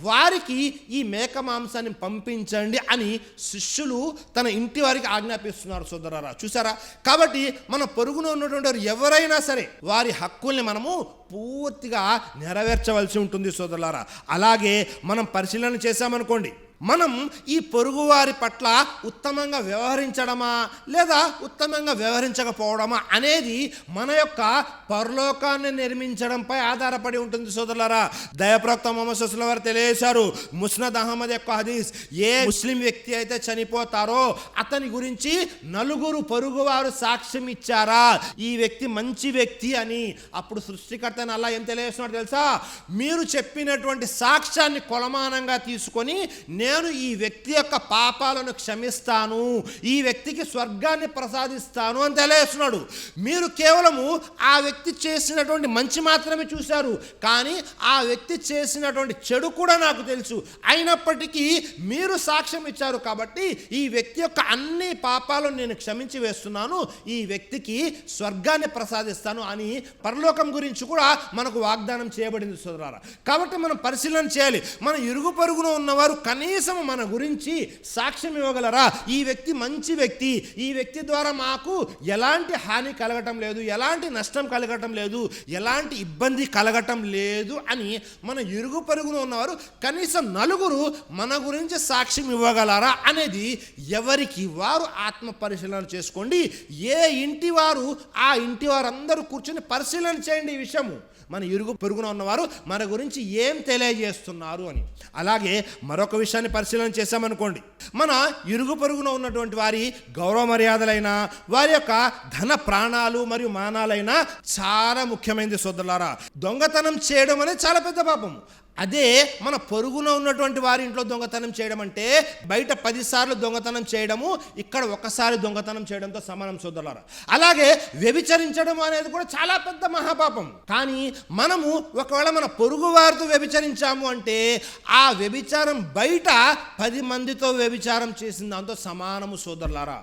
వారికి ఈ మేక మాంసాన్ని పంపించండి అని శిష్యులు తన ఇంటి వారికి ఆజ్ఞాపిస్తున్నారు సోదరులారా. చూసారా, కాబట్టి మన పొరుగున ఉన్నటువంటి వారు ఎవరైనా సరే వారి హక్కుల్ని మనము పూర్తిగా నెరవేర్చవలసి ఉంటుంది సోదరులారా. అలాగే మనం పరిశీలన చేశామనుకోండి, మనం ఈ పొరుగువారి పట్ల ఉత్తమంగా వ్యవహరించడమా లేదా ఉత్తమంగా వ్యవహరించకపోవడమా అనేది మన యొక్క పరలోకాన్ని నిర్మించడంపై ఆధారపడి ఉంటుంది సోదరులారా. దైవప్రవక్త ముహమ్మద్ సల్లల్లాహు అలైహి వసల్లం వారు తెలియజేశారు. ముస్నద్ అహ్మద్ యొక్క హదీస్, ఏ ముస్లిం వ్యక్తి అయితే చనిపోతారో అతని గురించి నలుగురు పొరుగువారు సాక్ష్యం ఇచ్చారా ఈ వ్యక్తి మంచి వ్యక్తి అని. అప్పుడు సృష్టికర్త అల్లాహ్ ఏం తెలియజేస్తున్నాడు తెలుసా, మీరు చెప్పినటువంటి సాక్ష్యాన్ని కొలమానంగా తీసుకొని నేను ఈ వ్యక్తి యొక్క పాపాలను క్షమిస్తాను, ఈ వ్యక్తికి స్వర్గాన్ని ప్రసాదిస్తాను అని తెలియజేస్తున్నాడు. మీరు కేవలము ఆ వ్యక్తి చేసినటువంటి మంచి మాత్రమే చూశారు, కానీ ఆ వ్యక్తి చేసినటువంటి చెడు కూడా నాకు తెలుసు. అయినప్పటికీ మీరు సాక్ష్యం ఇచ్చారు కాబట్టి ఈ వ్యక్తి యొక్క అన్ని పాపాలను నేను క్షమించి వేస్తున్నాను, ఈ వ్యక్తికి స్వర్గాన్ని ప్రసాదిస్తాను అని పరలోకం గురించి కూడా మనకు వాగ్దానం చేయబడింది సోదరులారా. కాబట్టి మనం పరిశీలన చేయాలి. మన ఇరుగు పొరుగున ఉన్నవారు కనీసం మన గురించి సాక్ష్యం ఇవ్వగలరా, ఈ వ్యక్తి మంచి వ్యక్తి, ఈ వ్యక్తి ద్వారా మాకు ఎలాంటి హాని కలగటం లేదు, ఎలాంటి నష్టం కలగటం లేదు, ఎలాంటి ఇబ్బంది కలగటం లేదు అని మన ఇరుగు పొరుగున ఉన్నవారు కనీసం నలుగురు మన గురించి సాక్ష్యం ఇవ్వగలరా అనేది ఎవరికి వారు ఆత్మ పరిశీలన చేసుకోండి. ఏ ఇంటి వారు ఆ ఇంటి వారందరూ కూర్చొని పరిశీలన చేయండి ఈ విషయము, మన ఇరుగు పొరుగున ఉన్నవారు మన గురించి ఏం తెలియజేస్తున్నారు అని. అలాగే మరొక విషయాన్ని పరిశీలన చేశామనుకోండి, మన ఇరుగు పొరుగున ఉన్నటువంటి వారి గౌరవ మర్యాదలైనా వారి యొక్క ధన ప్రాణాలు మరియు మానాలైనా చాలా ముఖ్యమైనది సోదరులారా. దొంగతనం చేయడం అనేది చాలా పెద్ద పాపము. అదే మన పొరుగున ఉన్నటువంటి వారి ఇంట్లో దొంగతనం చేయడం అంటే బయట 10 సార్లు దొంగతనం చేయడము, ఇక్కడ ఒకసారి దొంగతనం చేయడంతో సమానం సోదరులారా. అలాగే వ్యభిచరించడం అనేది కూడా చాలా పెద్ద మహాపాపం. కానీ మనము ఒకవేళ మన పొరుగు వారితో వ్యభిచరించాము అంటే ఆ వ్యభిచారం బయట 10 మందితో వ్యభిచారం చేసిన దాంతో సమానము సోదరులారా.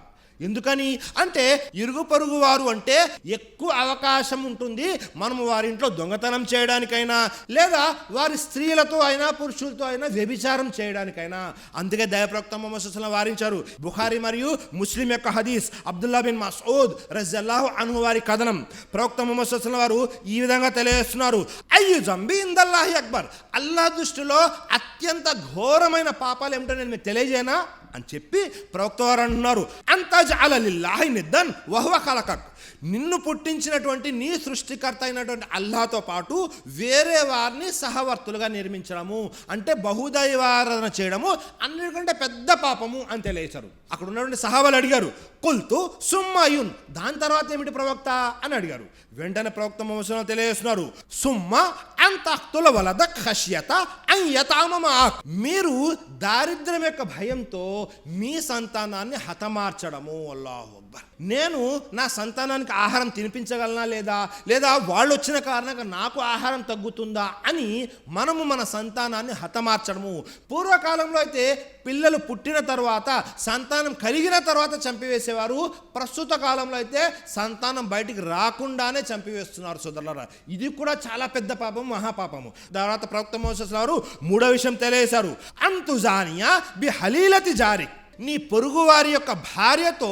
ఎందుకని అంటే ఇరుగు పొరుగు వారు అంటే ఎక్కువ అవకాశం ఉంటుంది మనము వారి ఇంట్లో దొంగతనం చేయడానికైనా, లేదా వారి స్త్రీలతో అయినా పురుషులతో అయినా వ్యభిచారం చేయడానికైనా. అందుకే దైవప్రవక్త ముహమ్మద్ సల్లల్లాహు అలైహి వసల్లం వారించారు. బుఖారీ మరియు ముస్లిం యొక్క హదీస్, అబ్దుల్లా బిన్ మస్ఊద్ రజియల్లాహు అన్హు వారి కథనం. ప్రవక్త ముహమ్మద్ సల్లల్లాహు అలైహి వసల్లం వారు ఈ విధంగా తెలియజేస్తున్నారు, అయ్యు జంబి ఇందల్లాహి అక్బర్, అల్లాహ్ దృష్టిలో అత్యంత ఘోరమైన పాపాలు ఏమిటో నేను మీకు తెలియజేయనా అని చెప్పి ప్రవక్త వారు అంటున్నారు, అంతజఅల లిల్లాహి నిద్దన్ వహువ ఖలకక్, నిన్ను పుట్టించినటువంటి నీ సృష్టికర్త అయినటువంటి అల్లాహ్తో పాటు వేరే వారిని సహవర్తులుగా నిర్మించడము అంటే బహుదైవారాధన చేయడము అన్నిటికంటే పెద్ద పాపము అని తెలియచారు. అక్కడ ఉన్నటువంటి సహాబాలు అడిగారు, కుల్తు సుమ్మయున్, దాని తర్వాత ఏమిటి ప్రవక్త అని అడిగారు. వెంటనే ప్రవక్త ముహమ్మద్ తెలియజేస్తున్నారు, సుమ్మ అంతఖ్తుల వలద ఖష్యత అయ్యతామమాక్, మీరు దారిద్ర్యం యొక్క భయంతో మీ సంతానాన్ని హతమార్చడము. అల్లాహు అక్బర్. నేను నా సంతానానికి ఆహారం తినిపించగలనా లేదా వాళ్ళు వచ్చిన కారణంగా నాకు ఆహారం తగ్గుతుందా అని మనము మన సంతానాన్ని హతమార్చడము. పూర్వకాలంలో అయితే పిల్లలు పుట్టిన తర్వాత, సంతానం కలిగిన తర్వాత చంపివేసేవారు. ప్రస్తుత కాలంలో అయితే సంతానం బయటికి రాకుండానే చంపివేస్తున్నారు సోదరులారా. ఇది కూడా చాలా పెద్ద పాపము, మహాపాపము. తర్వాత ప్రవక్త ముహమ్మద్ వారు 3వ విషయం తెలియజేశారు, అంతుజానియా బి హలీలతి జారి, నీ పొరుగు వారి యొక్క భార్యతో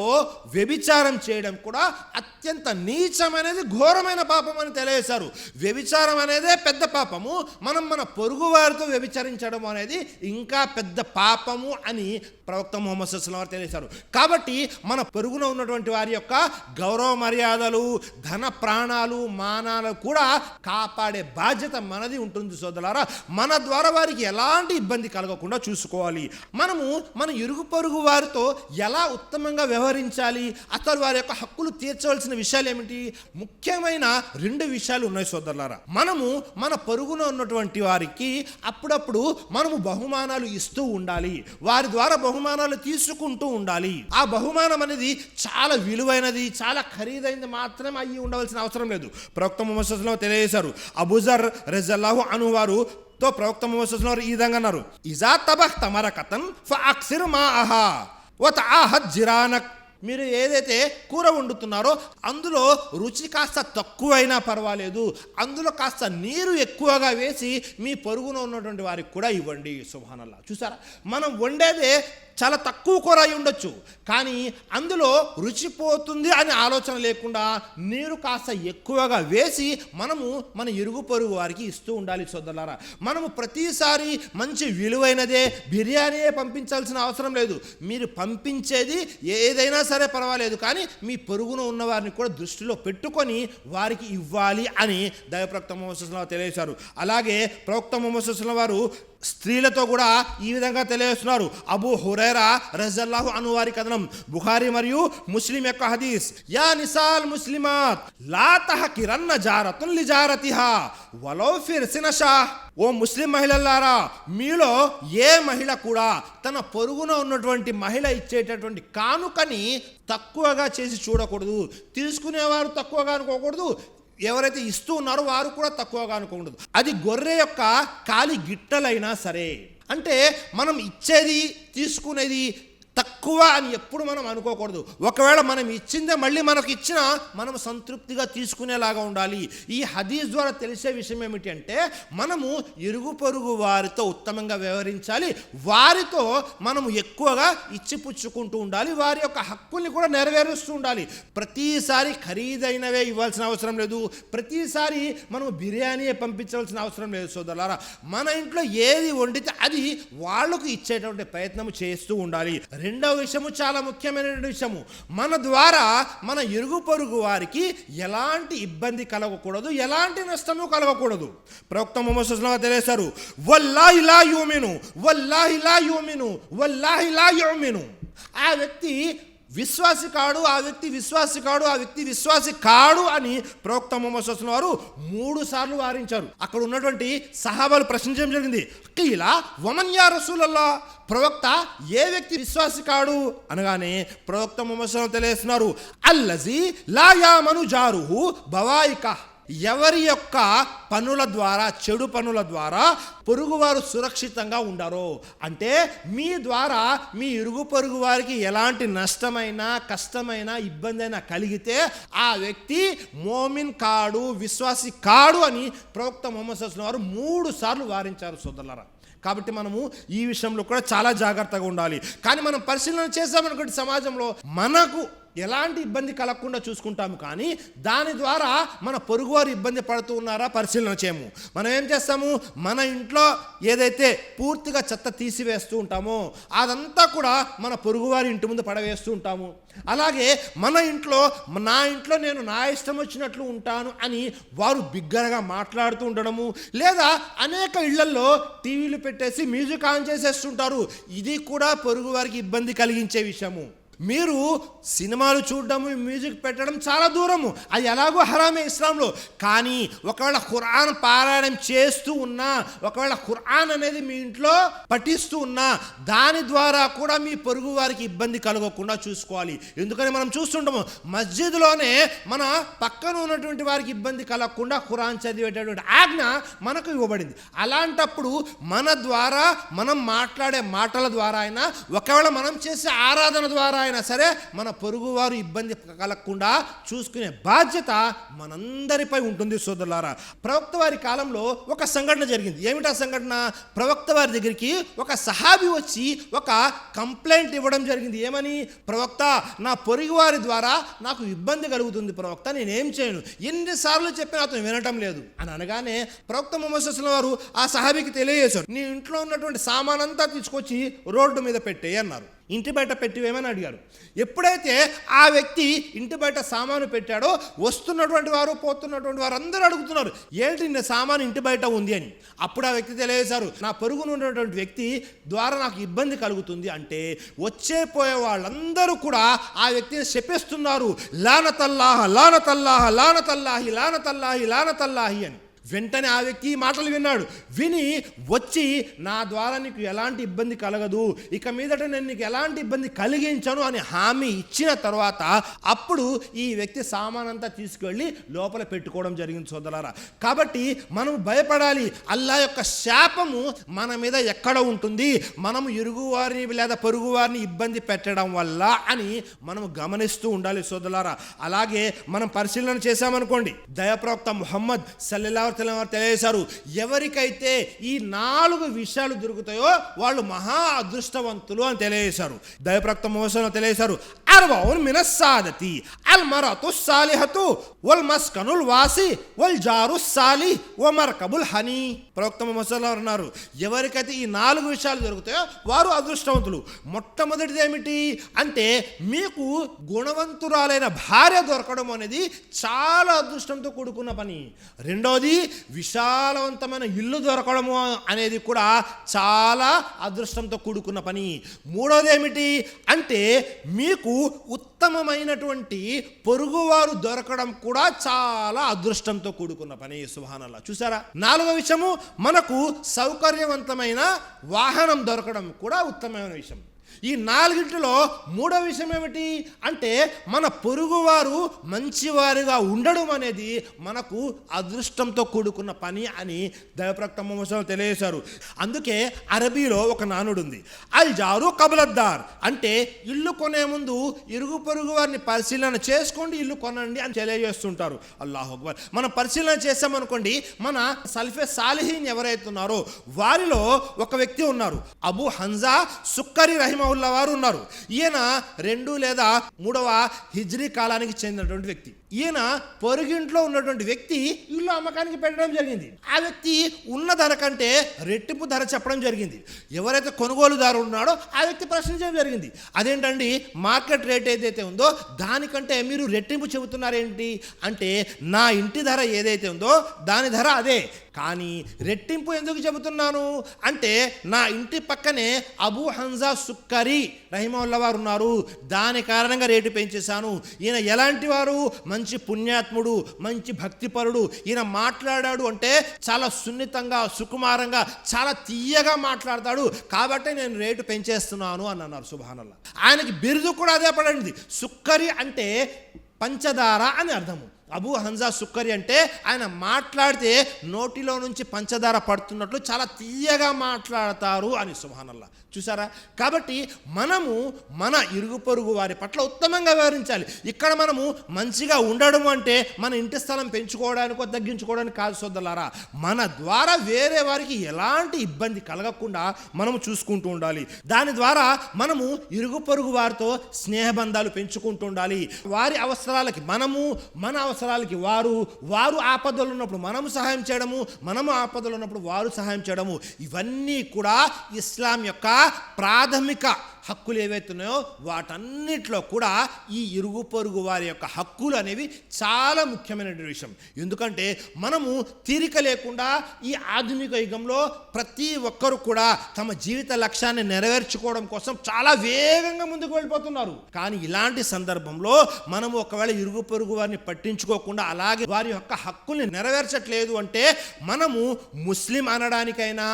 వ్యభిచారం చేయడం కూడా అత్యంత నీచమైనది, ఘోరమైన పాపం అని తెలియజేశారు. వ్యభిచారం అనేదే పెద్ద పాపము, మనం మన పొరుగు వారితో వ్యభిచరించడం అనేది ఇంకా పెద్ద పాపము అని ప్రవక్త ముహమ్మద్ సల్లల్లాహు అలైహి వసల్లం తెలియజేశారు. కాబట్టి మన పొరుగున ఉన్నటువంటి వారి యొక్క గౌరవ మర్యాదలు, ధన ప్రాణాలు, మానాలు కూడా కాపాడే బాధ్యత మనది ఉంటుంది సోదరులారా. మన ద్వారా వారికి ఎలాంటి ఇబ్బంది కలగకుండా చూసుకోవాలి. మనము మన ఇరుగు పొరుగు వారితో ఎలా ఉత్తమంగా వ్యవహరించాలి, అసలు వారి యొక్క హక్కులు తీర్చవలసిన విషయాలు ఏమిటి? ముఖ్యమైన 2 విషయాలు ఉన్నాయి సోదరులారా. మనము మన పొరుగున ఉన్నటువంటి వారికి అప్పుడప్పుడు మనము బహుమానాలు ఇస్తూ ఉండాలి, వారి ద్వారా బహుమానాలు తీసుకుంటూ ఉండాలి. ఆ బహుమానం అనేది చాలా విలువైనది, చాలా ఖరీదైనది మాత్రమే అయ్యి ఉండవలసిన అవసరం లేదు. ప్రవక్త ముహమ్మద్ సల్లల్లాహు అలైహి వసల్లం తెలియజేశారు. అబూజర్ రజియల్లాహు అన్హు వారు తో ప్రవక్త ముహమ్మద్ సల్లల్లాహు అలైహి వసల్లం ఈ విధంగా అన్నారు, ఇజా తబఖ్త మరకతన్ ఫఅక్సిర్ మాఅహా వతఅహద్ జిరానక్, మీరు ఏదైతే కూర వండుతున్నారో అందులో రుచి కాస్త తక్కువైనా పర్వాలేదు, అందులో కాస్త నీరు ఎక్కువగా వేసి మీ పొరుగున ఉన్నటువంటి వారికి కూడా ఇవ్వండి. సుబ్హానల్లాహ్. చూసారా, మనం వండేదే చాలా తక్కువ కూర అయి ఉండొచ్చు, కానీ అందులో రుచిపోతుంది అని ఆలోచన లేకుండా నీరు కాస్త ఎక్కువగా వేసి మనము మన ఇరుగు పొరుగు వారికి ఇస్తూ ఉండాలి సోదరులారా. మనము ప్రతిసారి మంచి విలువైనదే బిర్యానీయే పంపించాల్సిన అవసరం లేదు. మీరు పంపించేది ఏదైనా సరే పర్వాలేదు, కానీ మీ పొరుగున ఉన్న వారిని కూడా దృష్టిలో పెట్టుకొని వారికి ఇవ్వాలి అని దైవప్రవక్త ముహమ్మద్ సల్లల్లాహు అలైహి వసల్లం తెలియజేశారు. అలాగే ప్రవక్త ముహమ్మద్ సల్లల్లాహు అలైహి వసల్లం వారు స్త్రీలతో కూడా ఈ విధంగా తెలియజేస్తున్నారు. అబూ హురైరా రజియల్లాహు అన్హు వారి కథనం, బుఖారీ మరియు ముస్లిం యొక్క హదీస్, యా నిసాల్ ముస్లిమాత్ లా తహకిరన్న జారతున్ లిజారతిహా వలౌ ఫిర్సిన షాహ్, ఓ ముస్లిం మహిళలారా, మీలో ఏ మహిళ కూడా తన పొరుగున ఉన్నటువంటి మహిళ ఇచ్చేటటువంటి కానుకని తక్కువగా చేసి చూడకూడదు. తీసుకునేవారు తక్కువగా అనుకోకూడదు, ఎవరైతే ఇస్తూ ఉన్నారో వారు కూడా తక్కువగా అనుకోకూడదు. అది గొర్రె యొక్క కాలి గిట్టలైనా సరే. అంటే మనం ఇచ్చేది తీసుకునేది తక్కువ అని ఎప్పుడు మనం అనుకోకూడదు. ఒకవేళ మనం ఇచ్చిందే మళ్ళీ మనకు ఇచ్చినా మనం సంతృప్తిగా తీసుకునేలాగా ఉండాలి. ఈ హదీస్ ద్వారా తెలిసే విషయం ఏమిటి అంటే మనము ఇరుగు పొరుగు వారితో ఉత్తమంగా వ్యవహరించాలి, వారితో మనము ఎక్కువగా ఇచ్చిపుచ్చుకుంటూ ఉండాలి, వారి యొక్క హక్కుల్ని కూడా నెరవేరుస్తూ ఉండాలి. ప్రతిసారి ఖరీదైనవే ఇవ్వాల్సిన అవసరం లేదు, ప్రతిసారి మనం బిర్యానీయే పంపించవలసిన అవసరం లేదు సోదరులారా. మన ఇంట్లో ఏది వండితే అది వాళ్లకు ఇచ్చేటువంటి ప్రయత్నం చేస్తూ ఉండాలి. 2వ విషయము చాలా ముఖ్యమైన విషయము, మన ద్వారా మన ఇరుగు పొరుగు వారికి ఎలాంటి ఇబ్బంది కలగకూడదు, ఎలాంటి నష్టము కలగకూడదు. ప్రవక్త ముహమ్మద్ సల్లల్లాహు అలైహి వసల్లం తెలియజేశారు, వల్లాహి లా యుమిను వల్లాహి లా యుమిను వల్లాహి లా యుమిను, ఆ వ్యక్తి విశ్వాసి కాడు, ఆ వ్యక్తి విశ్వాసి కాడు, ఆ వ్యక్తి విశ్వాసి కాడు అని ప్రవక్త ముహమ్మద్ సల్లల్లాహు అలైహి వసల్లం వారు 3 సార్లు వారించారు. అక్కడ ఉన్నటువంటి సహాబాలు ప్రశ్నించడం జరిగింది. కీలా వమన్ యా రసూలల్లాహ్, ప్రవక్త ఏ వ్యక్తి విశ్వాసి కాడు అనగానే ప్రవక్త ముహమ్మద్ సల్లల్లాహు అలైహి వసల్లం తెలియజేస్తున్నారు, అల్లజీ లా యామను జారుహు బవాయిక, ఎవరి యొక్క పనుల ద్వారా, చెడు పనుల ద్వారా పొరుగువారు సురక్షితంగా ఉండరు. అంటే మీ ద్వారా మీ ఇరుగు పొరుగు వారికి ఎలాంటి నష్టమైనా, కష్టమైనా, ఇబ్బంది అయినా కలిగితే ఆ వ్యక్తి మోమిన్ కాడు, విశ్వాసి కాడు అని ప్రవక్త ముహమ్మద్ సల్లల్లాహు అలైహి వసల్లం వారు 3 సార్లు వారించారు సోదరులారా. కాబట్టి మనము ఈ విషయంలో కూడా చాలా జాగ్రత్తగా ఉండాలి. కానీ మనం పరిశీలన చేసామనుకోండి, సమాజంలో మనకు ఎలాంటి ఇబ్బంది కలగకుండా చూసుకుంటాము, కానీ దాని ద్వారా మన పొరుగువారు ఇబ్బంది పడుతూ ఉన్నారా పరిశీలన చేయము. మనం ఏం చేస్తాము, మన ఇంట్లో ఏదైతే పూర్తిగా చెత్త తీసివేస్తూ ఉంటామో అదంతా కూడా మన పొరుగువారి ఇంటి ముందు పడవేస్తూ ఉంటాము. అలాగే మన ఇంట్లో, నా ఇంట్లో నేను నా ఇష్టం వచ్చినట్లు ఉంటాను అని వారు బిగ్గరగా మాట్లాడుతూ ఉండడము, లేదా అనేక ఇళ్లల్లో టీవీలు పెట్టేసి మ్యూజిక్ ఆన్ చేసేస్తుంటారు. ఇది కూడా పొరుగు వారికి ఇబ్బంది కలిగించే విషయము. మీరు సినిమాలు చూడడము, మ్యూజిక్ పెట్టడం చాలా దూరము, అది ఎలాగో హరామే ఇస్లాంలో. కానీ ఒకవేళ ఖురాన్ పారాయణం చేస్తూ ఉన్నా, ఒకవేళ ఖురాన్ అనేది మీ ఇంట్లో పఠిస్తూ ఉన్నా, దాని ద్వారా కూడా మీ పొరుగు వారికి ఇబ్బంది కలగకుండా చూసుకోవాలి. ఎందుకని మనం చూస్తుంటాము, మస్జిద్లోనే మన పక్కన ఉన్నటువంటి వారికి ఇబ్బంది కలగకుండా ఖురాన్ చదివేటటువంటి ఆజ్ఞ మనకు ఇవ్వబడింది. అలాంటప్పుడు మన ద్వారా, మనం మాట్లాడే మాటల ద్వారా అయినా, ఒకవేళ మనం చేసే ఆరాధన ద్వారా అయినా సరే మన పొరుగువారు ఇబ్బంది కలగకుండా చూసుకునే బాధ్యత మనందరిపై ఉంటుంది సోదరులారా. ప్రవక్త వారి కాలంలో ఒక సంఘటన జరిగింది. ఏమిటా సంఘటన? ప్రవక్త వారి దగ్గరికి ఒక సహాబీ వచ్చి ఒక కంప్లైంట్ ఇవ్వడం జరిగింది. ఏమని? ప్రవక్త, నా పొరుగువారి ద్వారా నాకు ఇబ్బంది కలుగుతుంది ప్రవక్త, నేనేం చేయను, ఎన్నిసార్లు చెప్పినా అతను వినటం లేదు అని అనగానే ప్రవక్త ముహమ్మద్ సల్లల్లాహు అలైహి వసల్లం వారు ఆ సహాబీకి తెలియజేశారు, నీ ఇంట్లో ఉన్నటువంటి సామానంతా తీసుకొచ్చి రోడ్డు మీద పెట్టేయి అన్నారు. ఇంటి బయట పెట్టివేమని అడిగారు. ఎప్పుడైతే ఆ వ్యక్తి ఇంటి బయట సామాను పెట్టాడో వస్తున్నటువంటి వారు, పోతున్నటువంటి వారు అందరూ అడుగుతున్నారు, ఏంటి నీ సామాను ఇంటి బయట ఉంది అని. అప్పుడు ఆ వ్యక్తి తెలియజేశారు, నా పొరుగున ఉన్నటువంటి వ్యక్తి ద్వారా నాకు ఇబ్బంది కలుగుతుంది అంటే వచ్చే పోయే వాళ్ళందరూ కూడా ఆ వ్యక్తిని శపిస్తున్నారు, లానతల్లాహ లానతల్లాహ లానతల్లాహి లానతల్లాహి లానతల్లాహి అని. వెంటనే ఆ వ్యక్తి ఈ మాటలు విన్నాడు. విని వచ్చి, నా ద్వారా నీకు ఎలాంటి ఇబ్బంది కలగదు, ఇక మీదట నేను నీకు ఎలాంటి ఇబ్బంది కలిగించను అని హామీ ఇచ్చిన తర్వాత అప్పుడు ఈ వ్యక్తి సామానంతా తీసుకువెళ్ళి లోపల పెట్టుకోవడం జరిగింది సోదరులారా. కాబట్టి మనం భయపడాలి. అల్లా యొక్క శాపము మన మీద ఎక్కడ ఉంటుంది, మనము ఇరుగు వారిని లేదా పొరుగు వారిని ఇబ్బంది పెట్టడం వల్ల అని మనం గమనిస్తూ ఉండాలి సోదరులారా. అలాగే మనం పరిశీలన చేశామనుకోండి, దయాప్రవక్త ముహమ్మద్ సల్లల్లాహు తెలియజేశారు, ఎవరికైతే ఈ 4 విషయాలు దొరుకుతాయో వాళ్ళు మహా అదృష్టవంతులు అని తెలియజేశారు. దైవప్రవక్త ముహమ్మద్ తెలియజేశారు, అర్బౌన్ మినస్ సాదతి అల్ మరతు సాలిహతు వల్ మస్కనుల్ వాసి వల్ జారు సాలి వ మర్కబుల్ హనీ. ప్రవక్త ముహమ్మద్ అన్నారు, ఎవరికైతే ఈ 4 విషయాలు దొరుకుతాయో వారు అదృష్టవంతులు. మొట్టమొదటిది ఏమిటి అంటే, మీకు గుణవంతురాలైన భార్య దొరకడం అనేది చాలా అదృష్టంతో కూడుకున్న పని. రెండోది, విశాలవంతమైన ఇల్లు దొరకడము అనేది కూడా చాలా అదృష్టంతో కూడుకున్న పని. మూడోది ఏమిటి అంటే, మీకు ఉత్తమమైనటువంటి పొరుగువారు దొరకడం కూడా చాలా అదృష్టంతో కూడుకున్న పని. సుబ్హానల్లాహ్. చూసారా? 4వ విషయము, మనకు సౌకర్యవంతమైన వాహనం దొరకడం కూడా ఉత్తమమైన విషయం. ఈ 4టిలో 3వ విషయం ఏమిటి అంటే, మన పొరుగువారు మంచివారుగా ఉండడం అనేది మనకు అదృష్టంతో కూడుకున్న పని అని దైవప్రవక్త ముహమ్మద్ తెలియజేశారు. అందుకే అరబీలో ఒక నానుడు ఉంది, అల్ జారు కబలద్దార్, అంటే ఇల్లు కొనే ముందు ఇరుగు పొరుగు వారిని పరిశీలన చేసుకోండి, ఇల్లు కొనండి అని తెలియజేస్తుంటారు. అల్లాహు అక్బర్. మనం పరిశీలన చేసామనుకోండి, మన సల్ఫే సాలిహీన్ ఎవరైతే ఉన్నారో వారిలో ఒక వ్యక్తి ఉన్నారు, అబూ హన్జా సుక్కరి రహిమహుల్లాహ్ వారు ఉన్నారు. ఈయన 2 లేదా 3వ హిజ్రీ కాలానికి చెందినటువంటి వ్యక్తి. ఈయన పొరుగింట్లో ఉన్నటువంటి వ్యక్తి ఇల్లు అమ్మకానికి పెట్టడం జరిగింది. ఆ వ్యక్తి ఉన్న ధర కంటే రెట్టింపు ధర చెప్పడం జరిగింది. ఎవరైతే కొనుగోలుదారు ఉన్నాడో ఆ వ్యక్తి ప్రశ్నించడం జరిగింది, అదేంటండి మార్కెట్ రేట్ ఏదైతే ఉందో దానికంటే మీరు రెట్టింపు చెబుతున్నారేంటి అంటే, నా ఇంటి ధర ఏదైతే ఉందో దాని ధర అదే, కానీ రెట్టింపు ఎందుకు చెబుతున్నాను అంటే, నా ఇంటి పక్కనే అబూ హంజా సుక్కరి రహిమహుల్లా వారు ఉన్నారు, దాని కారణంగా రేటు పెంచేశాను. ఈయన ఎలాంటి వారు? మంచి పుణ్యాత్ముడు, మంచి భక్తిపరుడు. ఈయన మాట్లాడాడు అంటే చాలా సున్నితంగా, సుకుమారంగా, చాలా తీయగా మాట్లాడతాడు, కాబట్టి నేను రేటు పెంచేస్తున్నాను అని అన్నారు. సుబ్హానల్లాహ్. ఆయనకి బిరుదు కూడా అదే పడింది. సుక్కరి అంటే పంచదార అని అర్థము. అబూ హంజా సుక్కరి అంటే ఆయన మాట్లాడితే నోటిలో నుంచి పంచదార పడుతున్నట్లు చాలా తీయగా మాట్లాడతారు అని. సుబ్హానల్లాహ్. చూసారా? కాబట్టి మనము మన ఇరుగు పొరుగు వారి పట్ల ఉత్తమంగా వ్యవహరించాలి. ఇక్కడ మనము మంచిగా ఉండడం అంటే మన ఇంటి స్థలం పెంచుకోవడానికో తగ్గించుకోవడానికి కాదు సోదరులారా, మన ద్వారా వేరే వారికి ఎలాంటి ఇబ్బంది కలగకుండా మనము చూసుకుంటూ ఉండాలి. దాని ద్వారా మనము ఇరుగు పొరుగు వారితో స్నేహబంధాలు పెంచుకుంటూ ఉండాలి. వారి అవసరాలకి మనము, మన అవసరాలకి వారు, వారు ఆపదలు ఉన్నప్పుడు మనము సహాయం చేయడము, మనము ఆపదలు ఉన్నప్పుడు వారు సహాయం చేయడము, ఇవన్నీ కూడా ఇస్లాం యొక్క ప్రాథమిక హక్కులు ఏవైతున్నాయో వాటన్నిటిలో కూడా ఈ ఇరుగు పొరుగు వారి యొక్క హక్కులు అనేవి చాలా ముఖ్యమైన విషయం. ఎందుకంటే మనము తీరిక లేకుండా ఈ ఆధునిక యుగంలో ప్రతి ఒక్కరు కూడా తమ జీవిత లక్ష్యాన్ని నెరవేర్చుకోవడం కోసం చాలా వేగంగా ముందుకు వెళ్ళిపోతున్నారు. కానీ ఇలాంటి సందర్భంలో మనము ఒకవేళ ఇరుగు పొరుగు వారిని పట్టించుకోకుండా అలాగే వారి యొక్క హక్కుల్ని నెరవేర్చట్లేదు అంటే, మనము ముస్లిం అనడానికైనా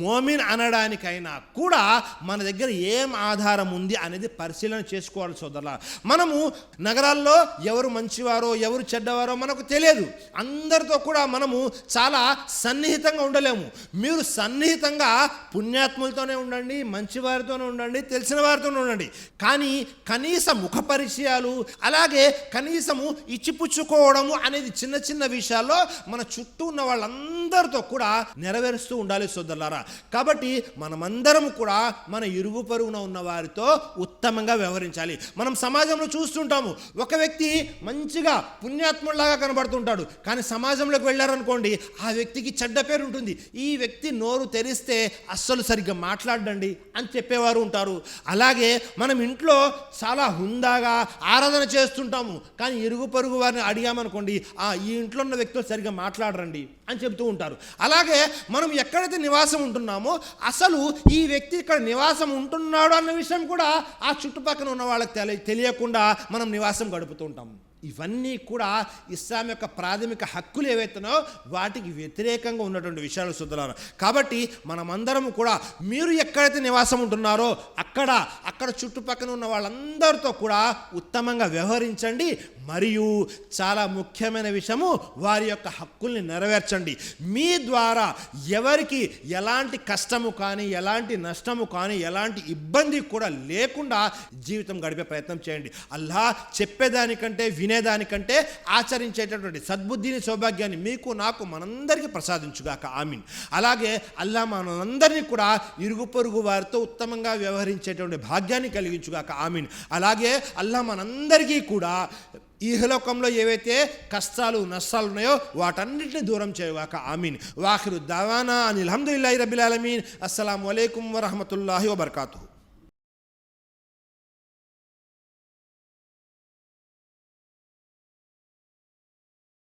మోమిన్ అనడానికైనా కూడా మన దగ్గర ఏం ఆధారం ఉంది అనేది పరిశీలన చేసుకోవాలి సోదరులా. మనము నగరాల్లో ఎవరు మంచివారో ఎవరు చెడ్డవారో మనకు తెలియదు. అందరితో కూడా మనము చాలా సన్నిహితంగా ఉండలేము. మీరు సన్నిహితంగా పుణ్యాత్ములతోనే ఉండండి, మంచివారితోనే ఉండండి, తెలిసిన వారితోనే ఉండండి. కానీ కనీస ముఖ పరిచయాలు, అలాగే కనీసము ఇచ్చిపుచ్చుకోవడము అనేది చిన్న చిన్న విషయాల్లో మన చుట్టూ ఉన్న వాళ్ళందరితో కూడా నెరవేరుస్తూ ఉండాలి సోదరులారా. కాబట్టి మనమందరం కూడా మన ఇరుగు పొరుగున ఉన్న వారితో ఉత్తమంగా వ్యవహరించాలి. మనం సమాజంలో చూస్తుంటాము, ఒక వ్యక్తి మంచిగా పుణ్యాత్ముడిలాగా కనబడుతుంటాడు, కానీ సమాజంలోకి వెళ్ళారనుకోండి ఆ వ్యక్తికి చెడ్డ పేరు ఉంటుంది. ఈ వ్యక్తి నోరు తెరిస్తే అస్సలు సరిగ్గా మాట్లాడండి అని చెప్పేవారు ఉంటారు. అలాగే మనం ఇంట్లో చాలా హుందాగా ఆరాధన చేస్తుంటాము, కానీ ఇరుగు పొరుగు వారిని అడిగామనుకోండి, ఈ ఇంట్లో ఉన్న వ్యక్తులు సరిగ్గా మాట్లాడరండి అని చెప్తూ ఉంటారు. అలాగే మనం ఎక్కడైతే నివాసం ఉంటున్నామో అసలు ఈ వ్యక్తి ఇక్కడ నివాసం ఉంటున్నాడు అన్న విషయం కూడా ఆ చుట్టుపక్కల ఉన్న వాళ్ళకి తెలియకుండా మనం నివాసం గడుపుతూ ఉంటాము. ఇవన్నీ కూడా ఇస్లాం యొక్క ప్రాథమిక హక్కులు ఏవైతున్నాయో వాటికి వ్యతిరేకంగా ఉన్నటువంటి విషయాలు సోదరులారా. కాబట్టి మనమందరం కూడా మీరు ఎక్కడైతే నివాసం ఉంటున్నారో అక్కడ చుట్టుపక్కల ఉన్న వాళ్ళందరితో కూడా ఉత్తమంగా వ్యవహరించండి. మరియు చాలా ముఖ్యమైన విషయము, వారి యొక్క హక్కుల్ని నెరవేర్చండి. మీ ద్వారా ఎవరికి ఎలాంటి కష్టము కానీ, ఎలాంటి నష్టము కానీ, ఎలాంటి ఇబ్బంది కూడా లేకుండా జీవితం గడిపే ప్రయత్నం చేయండి. అల్లాహ్ చెప్పేదానికంటే వినేదానికంటే ఆచరించేటటువంటి సద్బుద్ధిని, సౌభాగ్యాన్ని మీకు, నాకు, మనందరికీ ప్రసాదించుగాక. ఆమీన్. అలాగే అల్లాహ్ మనందరినీ కూడా ఇరుగు పొరుగు వారితో ఉత్తమంగా వ్యవహరించేటువంటి భాగ్యాన్ని కలిగించుగాక. ఆమీన్. అలాగే అల్లాహ్ మనందరికీ కూడా ఈహలోకంలో ఏవైతే కష్టాలు నష్టాలు ఉన్నాయో వాటన్నిటిని దూరం చేయగాక. ఆమీన్. వాఖిరు దావానా అనిల్ హమ్దులిల్లాహి రబ్బిల్ ఆలమీన్. అస్సలాము అలైకుం వరహ్మతుల్లాహి వబర్కాతుహు.